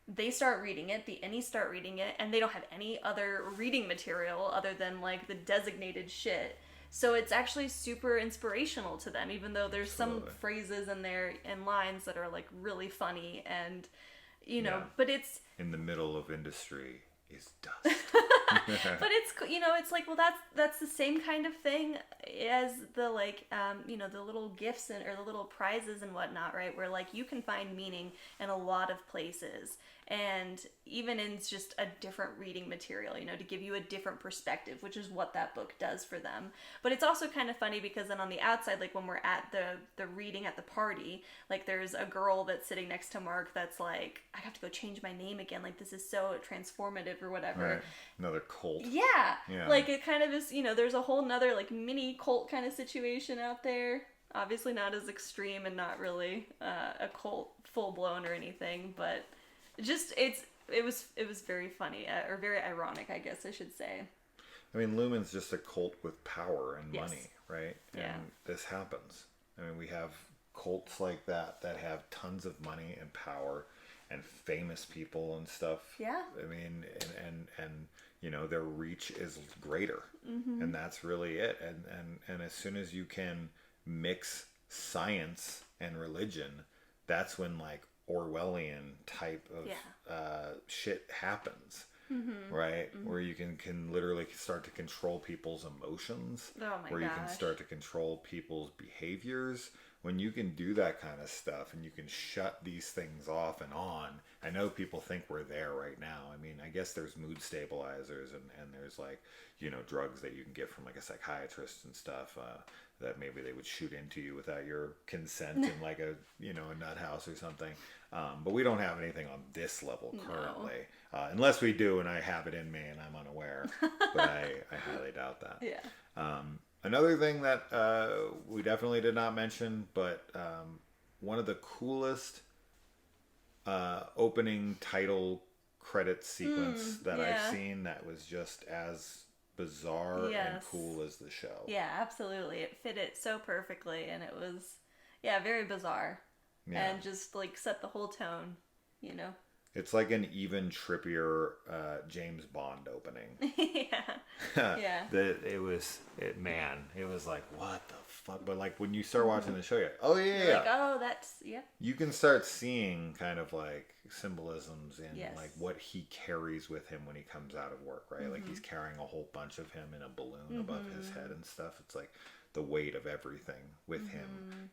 S2: they start reading it, the innies start reading it, and they don't have any other reading material other than like the designated shit. So it's actually super inspirational to them, even though there's some phrases in there and lines that are like really funny and, but it's...
S1: In the middle of industry is dust.
S2: But it's, it's like, well, that's the same kind of thing as the like, the little gifts or the little prizes and whatnot, right? Where like you can find meaning in a lot of places. And even in just a different reading material, to give you a different perspective, which is what that book does for them. But it's also kind of funny because then on the outside, like when we're at the reading at the party, like there's a girl that's sitting next to Mark that's like, I have to go change my name again. Like this is so transformative or whatever.
S1: Right. Another cult.
S2: Yeah. Like it kind of is, there's a whole nother like mini cult kind of situation out there. Obviously not as extreme and not really a cult full blown or anything, but... Just it was very funny or very ironic, I guess I should say.
S1: I mean, Lumen's just a cult with power and money, right? And this happens. I mean, we have cults like that have tons of money and power and famous people and stuff.
S2: Yeah.
S1: I mean, and their reach is greater, and that's really it. And as soon as you can mix science and religion, that's when like Orwellian type of shit happens, right? Where you can literally start to control people's emotions, where you can start to control people's behaviors. When you can do that kind of stuff and you can shut these things off and on, I know people think we're there right now. I mean, I guess there's mood stabilizers and there's like, drugs that you can get from like a psychiatrist and stuff, that maybe they would shoot into you without your consent in like a, a nut house or something. But we don't have anything on this level currently, unless we do and I have it in me and I'm unaware, but I highly doubt that.
S2: Yeah.
S1: Another thing that we definitely did not mention, but one of the coolest opening title credit sequence that I've seen that was just as bizarre and cool as the show.
S2: Yeah, absolutely. It fit it so perfectly and it was, very bizarre. Yeah. And just like set the whole tone,
S1: It's like an even trippier James Bond opening.
S2: Yeah.
S1: It was like, what the fuck? But like when you start watching the show, you're like, oh yeah.
S2: Like, oh, that's,
S1: You can start seeing kind of like symbolisms in like what he carries with him when he comes out of work, right? Like he's carrying a whole bunch of him in a balloon above his head and stuff. It's like the weight of everything with him,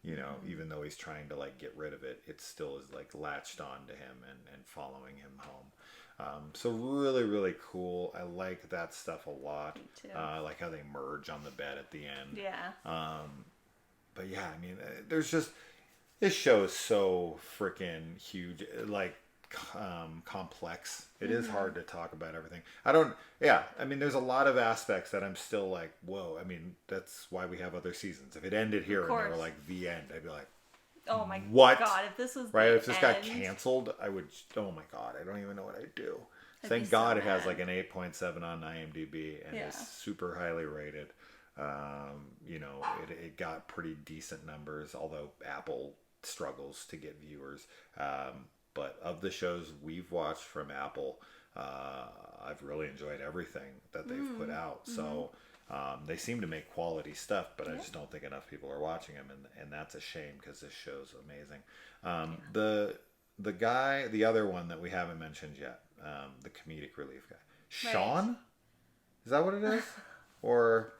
S1: even though he's trying to like get rid of it, it still is like latched on to him and following him home. So really, really cool. I like that stuff a lot.
S2: Me too.
S1: I like how they merge on the bed at the end.
S2: Yeah.
S1: But yeah, I mean, there's just, this show is so freaking huge, like complex. It is hard to talk about everything. I mean, there's a lot of aspects that I'm still like, whoa. I mean, that's why we have other seasons. If it ended here and they were like the end, I'd be like,
S2: oh my
S1: what?
S2: God, if this was
S1: right, if this got canceled, I would, oh my God, I don't even know what I'd do. Thank God it has like an 8.7 on IMDb and is super highly rated. It got pretty decent numbers, although Apple struggles to get viewers. But of the shows we've watched from Apple, I've really enjoyed everything that they've put out. So they seem to make quality stuff, but I just don't think enough people are watching them, and that's a shame because this show's amazing. The other one that we haven't mentioned yet, the comedic relief guy, Sean, is that what it is? Or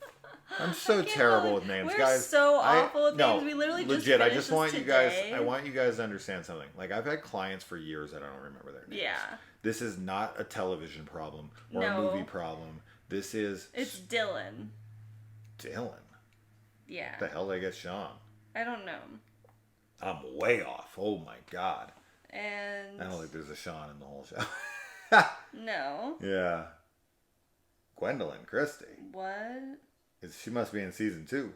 S1: I'm so terrible with names,
S2: We're
S1: guys.
S2: So awful with names. We literally
S1: legit.
S2: I
S1: just want you guys. I want you guys to understand something. Like I've had clients for years that I don't remember their names.
S2: Yeah.
S1: This is not a television problem or a movie problem. It's
S2: Dylan.
S1: Dylan.
S2: Yeah.
S1: The hell did I get Sean?
S2: I don't know.
S1: I'm way off. Oh my god.
S2: And
S1: I don't think there's a Sean in the whole show.
S2: No.
S1: Yeah. Gwendolyn Christie.
S2: What?
S1: She must be in season 2.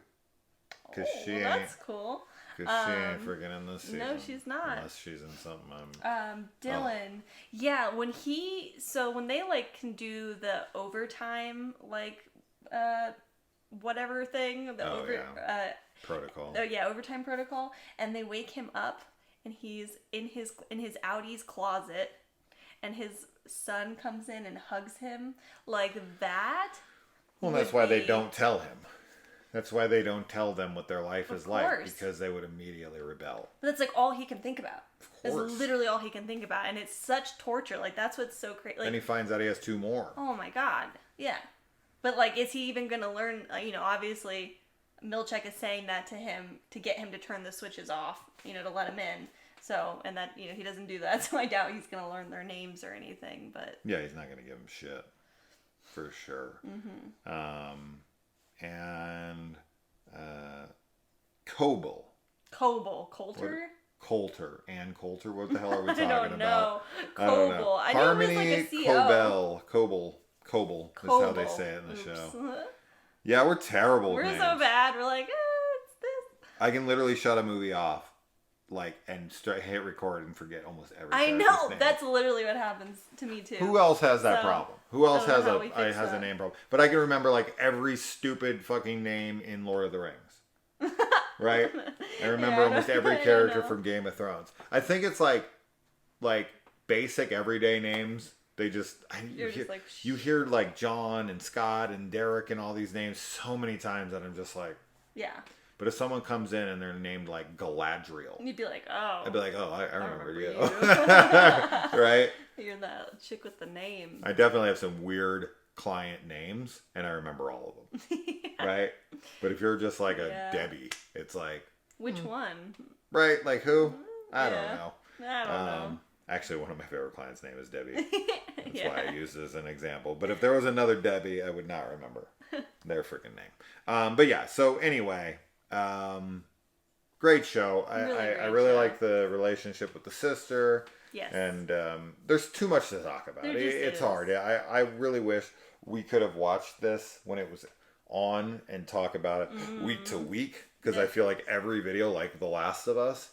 S1: Cause she ain't.
S2: That's cool.
S1: Because she ain't freaking in this season.
S2: No, she's not.
S1: Unless she's in something.
S2: Dylan. Yeah, when they like can do the overtime whatever thing,
S1: protocol.
S2: Oh yeah, overtime protocol, and they wake him up, and he's in his Audi's closet, and his son comes in and hugs him like that.
S1: Well, that's why they don't tell him. That's why they don't tell them what their life is like, because they would immediately rebel.
S2: But that's like all he can think about.
S1: Of course.
S2: It's literally all he can think about, and it's such torture. Like that's what's so crazy. Like,
S1: then he finds out he has 2 more.
S2: Oh my god. Yeah. But like, is he even going to learn? Obviously, Milchek is saying that to him to get him to turn the switches off. To let him in. So, and that he doesn't do that. So I doubt he's going to learn their names or anything. But
S1: yeah, he's not going to give him shit, for sure. And Coble.
S2: Coulter.
S1: Ann Coulter. What the hell are we talking
S2: about?
S1: Coble.
S2: I don't know. I know
S1: Harmony
S2: it was like a CO.
S1: Coble is how they say it in the show. Yeah, we're terrible with names.
S2: We're so bad. We're like, it's this.
S1: I can literally shut a movie off, and hit record and forget almost everything.
S2: I know. That's literally what happens to me too.
S1: Who else has that problem? Who else has a name problem? But I can remember every stupid fucking name in Lord of the Rings. Right? I remember almost every character from Game of Thrones. I think it's like basic everyday names. They just you hear like John and Scott and Derek and all these names so many times that I'm just like,
S2: yeah.
S1: But if someone comes in and they're named like Galadriel,
S2: you'd be like, oh.
S1: I'd be like, oh, I remember you. Right?
S2: You're that chick with the name.
S1: I definitely have some weird client names, and I remember all of them. Yeah. Right? But if you're just like a Debbie, it's like...
S2: Which one?
S1: Right? Like who? I don't know.
S2: I don't know.
S1: Actually, one of my favorite clients' name is Debbie. That's why I use it as an example. But if there was another Debbie, I would not remember their freaking name. But yeah, so anyway... great show. I really like the relationship with the sister.
S2: Yes.
S1: And there's too much to talk about. It's hard. I really wish we could have watched this when it was on and talk about it week to week, because I feel like every video, like The Last of Us,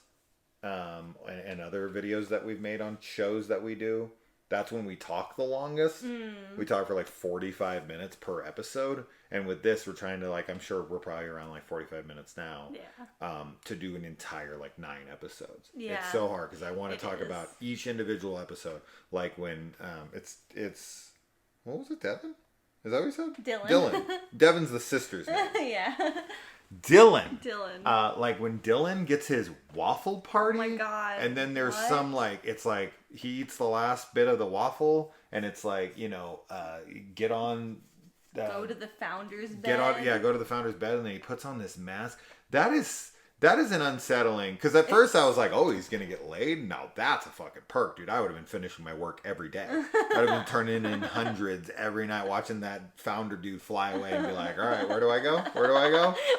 S1: and other videos that we've made on shows that we do, that's when we talk the longest. We talk for like 45 minutes per episode. And with this, we're trying to I'm sure we're probably around 45 minutes now.
S2: Yeah.
S1: To do an entire 9 episodes.
S2: Yeah.
S1: It's so hard because I want to talk about each individual episode. Like when it's what was it, Devin? Is that what you said? Dylan. Devin's the sister's name.
S2: Yeah.
S1: Dylan. Like when Dylan gets his waffle party.
S2: Oh my god.
S1: And then there's some it's like he eats the last bit of the waffle, and it's get on.
S2: Go to the founder's bed.
S1: Go to the founder's bed, and then he puts on this mask. That is an unsettling. Because at first I was like, oh, he's gonna get laid. No, that's a fucking perk, dude. I would have been finishing my work every day. I'd have been turning in hundreds every night, watching that founder dude fly away, and be like, all right, where do I go?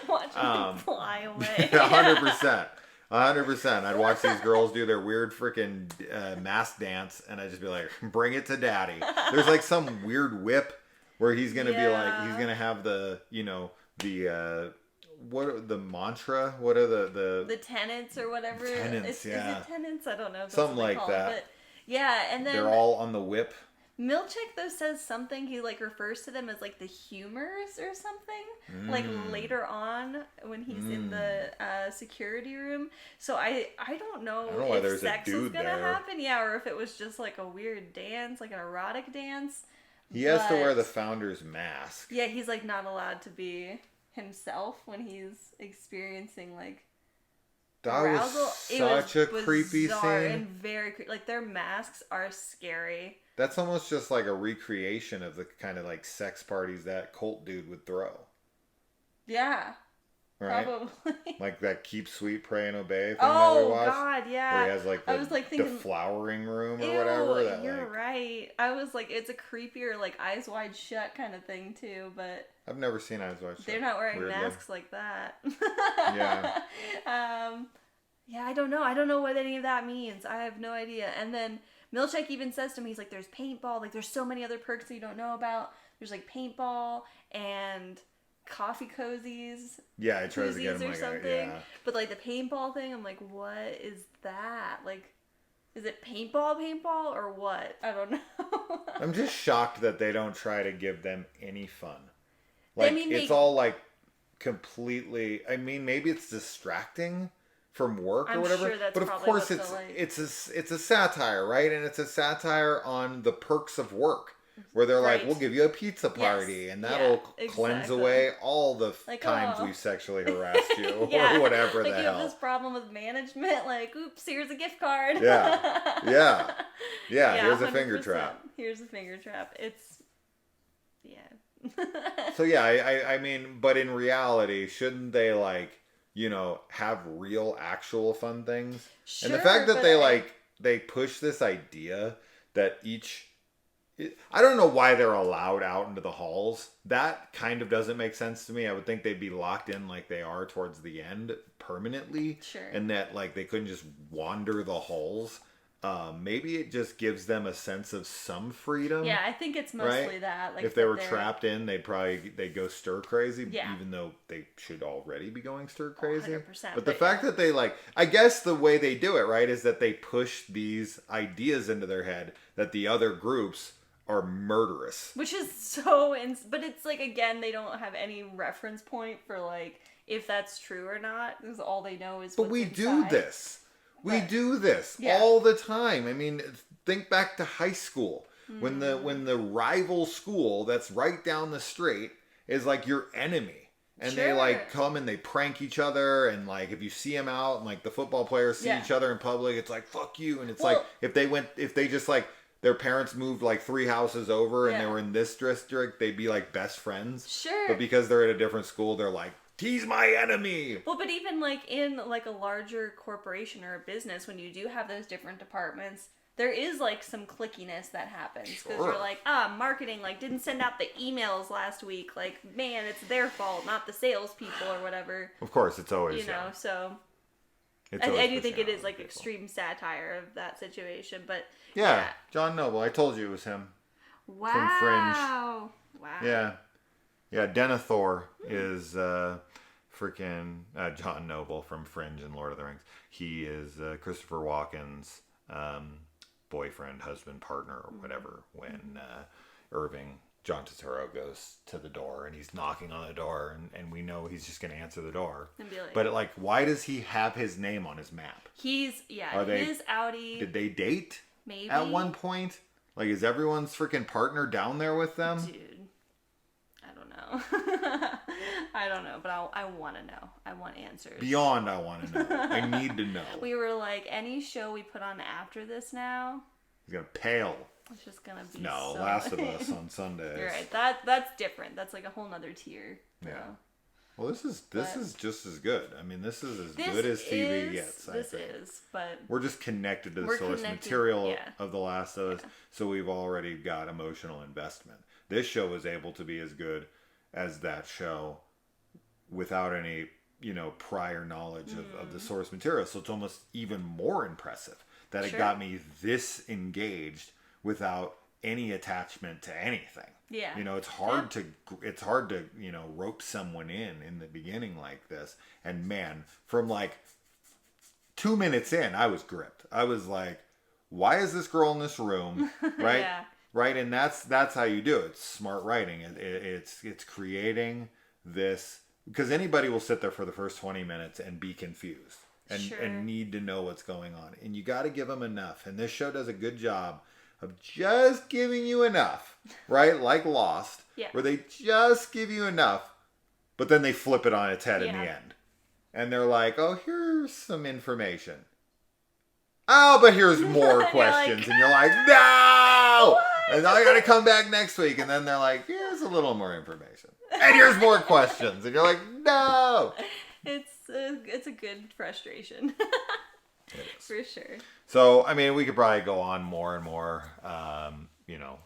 S2: Watching him fly away.
S1: 100%. 100%. I'd watch these girls do their weird freaking mask dance, and I'd just be like, bring it to daddy. There's some weird whip where he's gonna be he's gonna have the what are the mantra? What are the
S2: tenets or whatever?
S1: Tenets,
S2: is it tenets? I don't know.
S1: Something like that.
S2: But yeah, and then
S1: they're all on the whip.
S2: Milchek though says something. He like refers to them as like the humors or something. Like later on when he's in the security room. So I don't know if sex was gonna happen. Yeah, or if it was just like a weird dance, like an erotic dance.
S1: He has to wear the founder's mask.
S2: Yeah, he's like not allowed to be himself when he's experiencing like
S1: that arousal. Was such a creepy scene
S2: and very like their masks are scary.
S1: That's almost just like a recreation of the kind of like sex parties that cult dude would throw.
S2: Yeah.
S1: Right? Probably. Like that Keep Sweet, Pray and Obey thing that we watched. Oh,
S2: God, yeah.
S1: Where he has like the flowering room or whatever. That,
S2: you're right. I was like, it's a creepier, like Eyes Wide Shut kind of thing too, but...
S1: I've never seen Eyes Wide Shut.
S2: They're not wearing masks like that.
S1: Yeah.
S2: Yeah, I don't know. I don't know what any of that means. I have no idea. And then Milchek even says to me, he's like, there's paintball. Like, there's so many other perks that you don't know about. There's like paintball and coffee cozies.
S1: Yeah, I tries to get him
S2: or
S1: like
S2: something.
S1: Yeah.
S2: But like the paintball thing, I'm like, what is that? Like, is it paintball or what? I don't know.
S1: I'm just shocked that they don't try to give them any fun. Like, it's all like completely. I mean, maybe it's distracting from work or whatever.
S2: Sure that's
S1: but of course, it's a satire, right? And it's a satire on the perks of work. Where they're like, we'll give you a pizza party, and that'll cleanse away all the times we've sexually harassed you, or whatever the hell.
S2: You have this problem with management, like, oops, here's a gift card.
S1: Yeah, here's a finger trap.
S2: Here's a finger trap. It's,
S1: So yeah, I mean, but in reality, shouldn't they like, have real, actual fun things?
S2: Sure,
S1: and the fact that they push this idea that I don't know why they're allowed out into the halls. That kind of doesn't make sense to me. I would think they'd be locked in like they are towards the end permanently.
S2: Sure.
S1: And that like they couldn't just wander the halls. Maybe it just gives them a sense of some freedom.
S2: Yeah, I think it's mostly that. Like
S1: if they were trapped in, they'd go stir crazy.
S2: Yeah.
S1: Even though they should already be going stir crazy.
S2: 100%.
S1: But the fact that they I guess the way they do it, right, is that they push these ideas into their head that the other groups are murderous.
S2: Which is so... but it's like, again, they don't have any reference point for like if that's true or not. Because all they know is
S1: But we do this. We do this all the time. I mean, think back to high school. When the rival school that's right down the street is like your enemy. And they like come and they prank each other, and like if you see them out and like the football players see each other in public, it's like fuck you. And it's like if they just like their parents moved like 3 houses over and they were in this district, they'd be like best friends.
S2: Sure.
S1: But because they're at a different school, they're like, he's my enemy.
S2: Well, but even like in like a larger corporation or a business, when you do have those different departments, there is like some clickiness that happens. Because you're like, marketing like didn't send out the emails last week. Like, man, it's their fault, not the salespeople or whatever.
S1: Of course, it's always,
S2: so... I do think it is like extreme satire of that situation, but
S1: yeah, John Noble. I told you it was him.
S2: Wow.
S1: From Fringe.
S2: Wow.
S1: Yeah. Denethor is freaking John Noble from Fringe and Lord of the Rings. He is Christopher Walken's boyfriend, husband, partner, or whatever. When John Turturro goes to the door and he's knocking on the door and we know he's just going to answer the door.
S2: And be like,
S1: but like, why does he have his name on his map?
S2: His Audi.
S1: Did they date?
S2: Maybe.
S1: At one point? Like, is everyone's freaking partner down there with them?
S2: Dude. I don't know. I don't know, but I want to know. I want answers.
S1: Beyond I want to know. I need to know.
S2: We were like, any show we put on after this now...
S1: He's going to pale.
S2: It's just gonna be
S1: Last of Us on Sundays.
S2: You're right. That's different. That's like a whole nother tier.
S1: Yeah. Well, this is just as good. I mean, this is as good as TV gets.
S2: But
S1: we're just connected to the source material of The Last of Us, so we've already got emotional investment. This show is able to be as good as that show without any prior knowledge of the source material. So it's almost even more impressive that it got me this engaged without any attachment to anything.
S2: Yeah.
S1: It's hard to rope someone in the beginning like this. And man, from like 2 minutes in, I was gripped. I was like, why is this girl in this room? Right? right? And that's how you do it. It's smart writing. It's creating this, because anybody will sit there for the first 20 minutes and be confused and need to know what's going on. And you got to give them enough. And this show does a good job of just giving you enough, right? Like Lost, where they just give you enough, but then they flip it on its head in the end. And they're like, oh, here's some information. Oh, but here's more questions. And you're like, no! What? And I got to come back next week. And then they're like, here's a little more information. And here's more questions. And you're like, no!
S2: It's a good frustration.
S1: It is.
S2: For sure.
S1: So, I mean, we could probably go on more and more,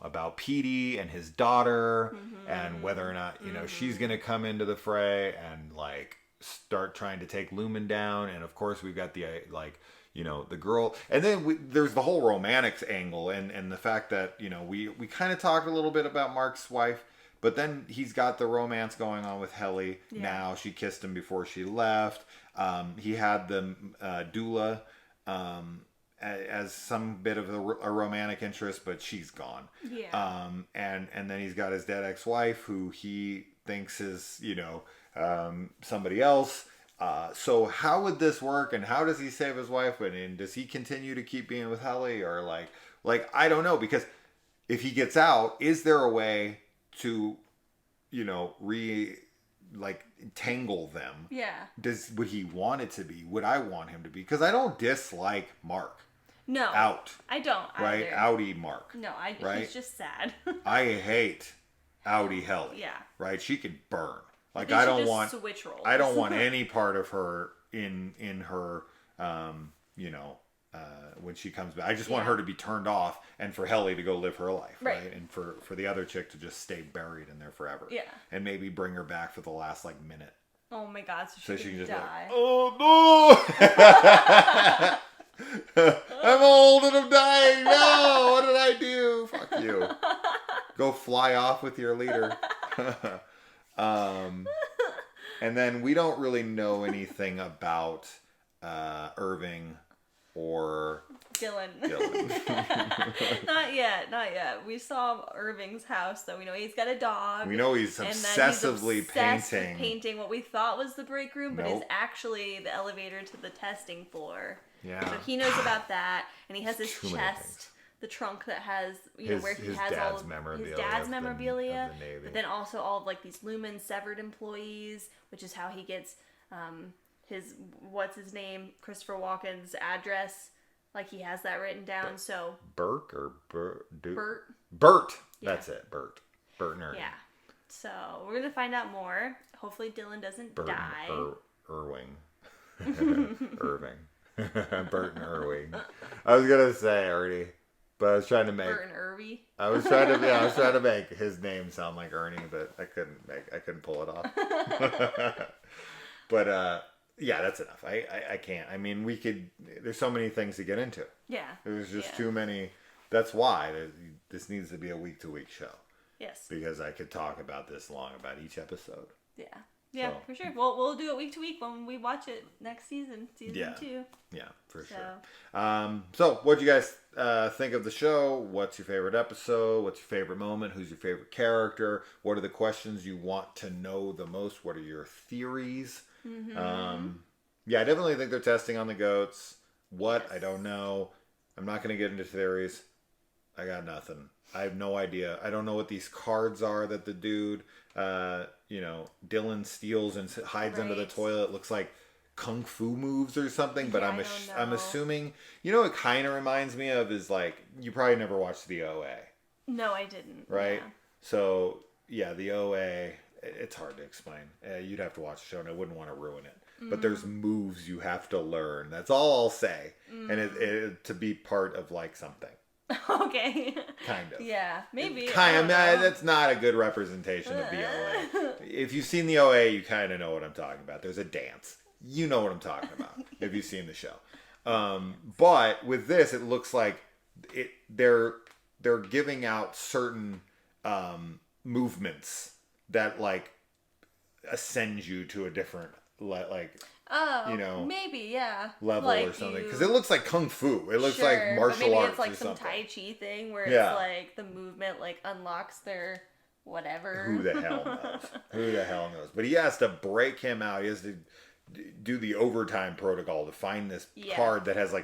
S1: about Petey and his daughter and whether or not, she's going to come into the fray and, like, start trying to take Lumen down. And, of course, we've got the, the girl. And then there's the whole romantics angle and the fact that, we kind of talked a little bit about Mark's wife. But then he's got the romance going on with Helly now. She kissed him before she left. He had the doula as some bit of a romantic interest, but she's gone.
S2: Yeah.
S1: And then he's got his dead ex-wife who he thinks is, somebody else. So how would this work? And how does he save his wife? And does he continue to keep being with Helly? Or like I don't know. Because if he gets out, is there a way to, tangle them?
S2: Yeah.
S1: Would he want it to be? Would I want him to be? Because I don't dislike Mark.
S2: No.
S1: Out.
S2: I don't
S1: right?
S2: either.
S1: Outie Mark.
S2: No,
S1: right?
S2: He's just sad.
S1: I hate Outie Helly.
S2: Yeah.
S1: Right? She could burn. Like
S2: I
S1: don't want
S2: switch roles.
S1: I don't want any part of her in her when she comes back. I just want her to be turned off and for Helly to go live her life, right? And for the other chick to just stay buried in there forever.
S2: Yeah.
S1: And maybe bring her back for the last minute.
S2: Oh my god, so she can just die.
S1: Oh no! I'm old and I'm dying. No, what did I do? Fuck you. Go fly off with your leader. And then we don't really know anything about Irving or
S2: Dylan. Not yet. We saw Irving's house, though. We know he's got a dog.
S1: We know he's obsessively
S2: painting what we thought was the break room, but is actually the elevator to the testing floor.
S1: Yeah.
S2: So he knows about that, and he has his chest, the trunk that has, where he has all of his dad's memorabilia, but then also all of these Lumen severed employees, which is how he gets his Christopher Walken's address. He has that written down. So
S1: Bert or Bert?
S2: Bert.
S1: That's it. Bert and Ernie.
S2: Yeah. So we're gonna find out more. Hopefully Dylan doesn't die.
S1: Irving. Bert and Irving. I was gonna say Ernie, but I was trying to make
S2: Bert and Irving.
S1: I was trying to make his name sound like Ernie, but I couldn't pull it off. But yeah, that's enough. I can't. I mean, there's so many things to get into.
S2: Yeah.
S1: There's just too many. That's why this needs to be a week-to-week show.
S2: Yes.
S1: Because I could talk about this long about each episode.
S2: Yeah. Yeah, for sure. We'll do it week to week when we watch it next season 2.
S1: Yeah, for sure. So what do you guys think of the show? What's your favorite episode? What's your favorite moment? Who's your favorite character? What are the questions you want to know the most? What are your theories? Mm-hmm. Yeah, I definitely think they're testing on the goats. What? Yes. I don't know. I'm not going to get into theories. I got nothing. I have no idea. I don't know what these cards are that the dude, Dylan steals and hides under the toilet. Looks like kung fu moves or something, but I'm assuming, it kind of reminds me of is you probably never watched the OA.
S2: No, I didn't.
S1: Right?
S2: Yeah.
S1: So, yeah, the OA, it's hard to explain. You'd have to watch the show and I wouldn't want to ruin it. Mm. But there's moves you have to learn. That's all I'll say. Mm. And it to be part of something.
S2: Okay.
S1: Kind of.
S2: Yeah, maybe.
S1: That's not a good representation of the OA. If you've seen the OA, you kind of know what I'm talking about. There's a dance. You know what I'm talking about if you've seen the show. But with this, it looks like they're giving out certain movements that ascend you to a different
S2: Oh,
S1: you know,
S2: maybe, yeah.
S1: level
S2: like
S1: or something. Because it looks like kung fu. It looks like
S2: sure,
S1: martial
S2: but maybe
S1: arts
S2: it's like
S1: or
S2: some
S1: something.
S2: Tai Chi thing where
S1: Yeah.
S2: it's like the movement like unlocks their whatever.
S1: Who the hell knows? Who the hell knows? But he has to break him out. He has to do the overtime protocol to find this card that has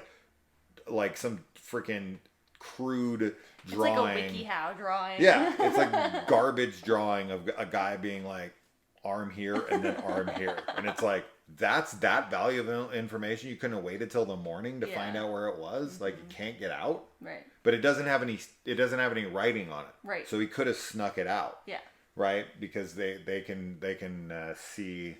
S1: like some freaking crude drawing.
S2: It's like a WikiHow drawing.
S1: Yeah, it's like garbage drawing of a guy being like arm here and then arm here, and it's like that's that valuable information. You couldn't have waited till the morning to find out where it was. Mm-hmm. Like you can't get out.
S2: Right.
S1: But it doesn't have any. It doesn't have any writing on it.
S2: Right.
S1: So he could have snuck it out.
S2: Yeah.
S1: Right, because they can see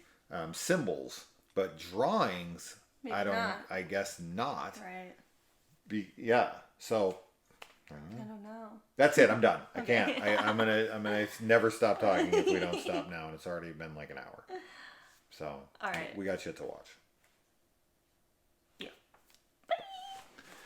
S1: symbols, but drawings. Maybe I don't. Not. I guess not.
S2: Right.
S1: Yeah. So.
S2: I don't know.
S1: That's it. I'm done. I can't. I'm gonna never stop talking if we don't stop now, and it's already been like an hour. So.
S2: All right.
S1: We got shit to watch.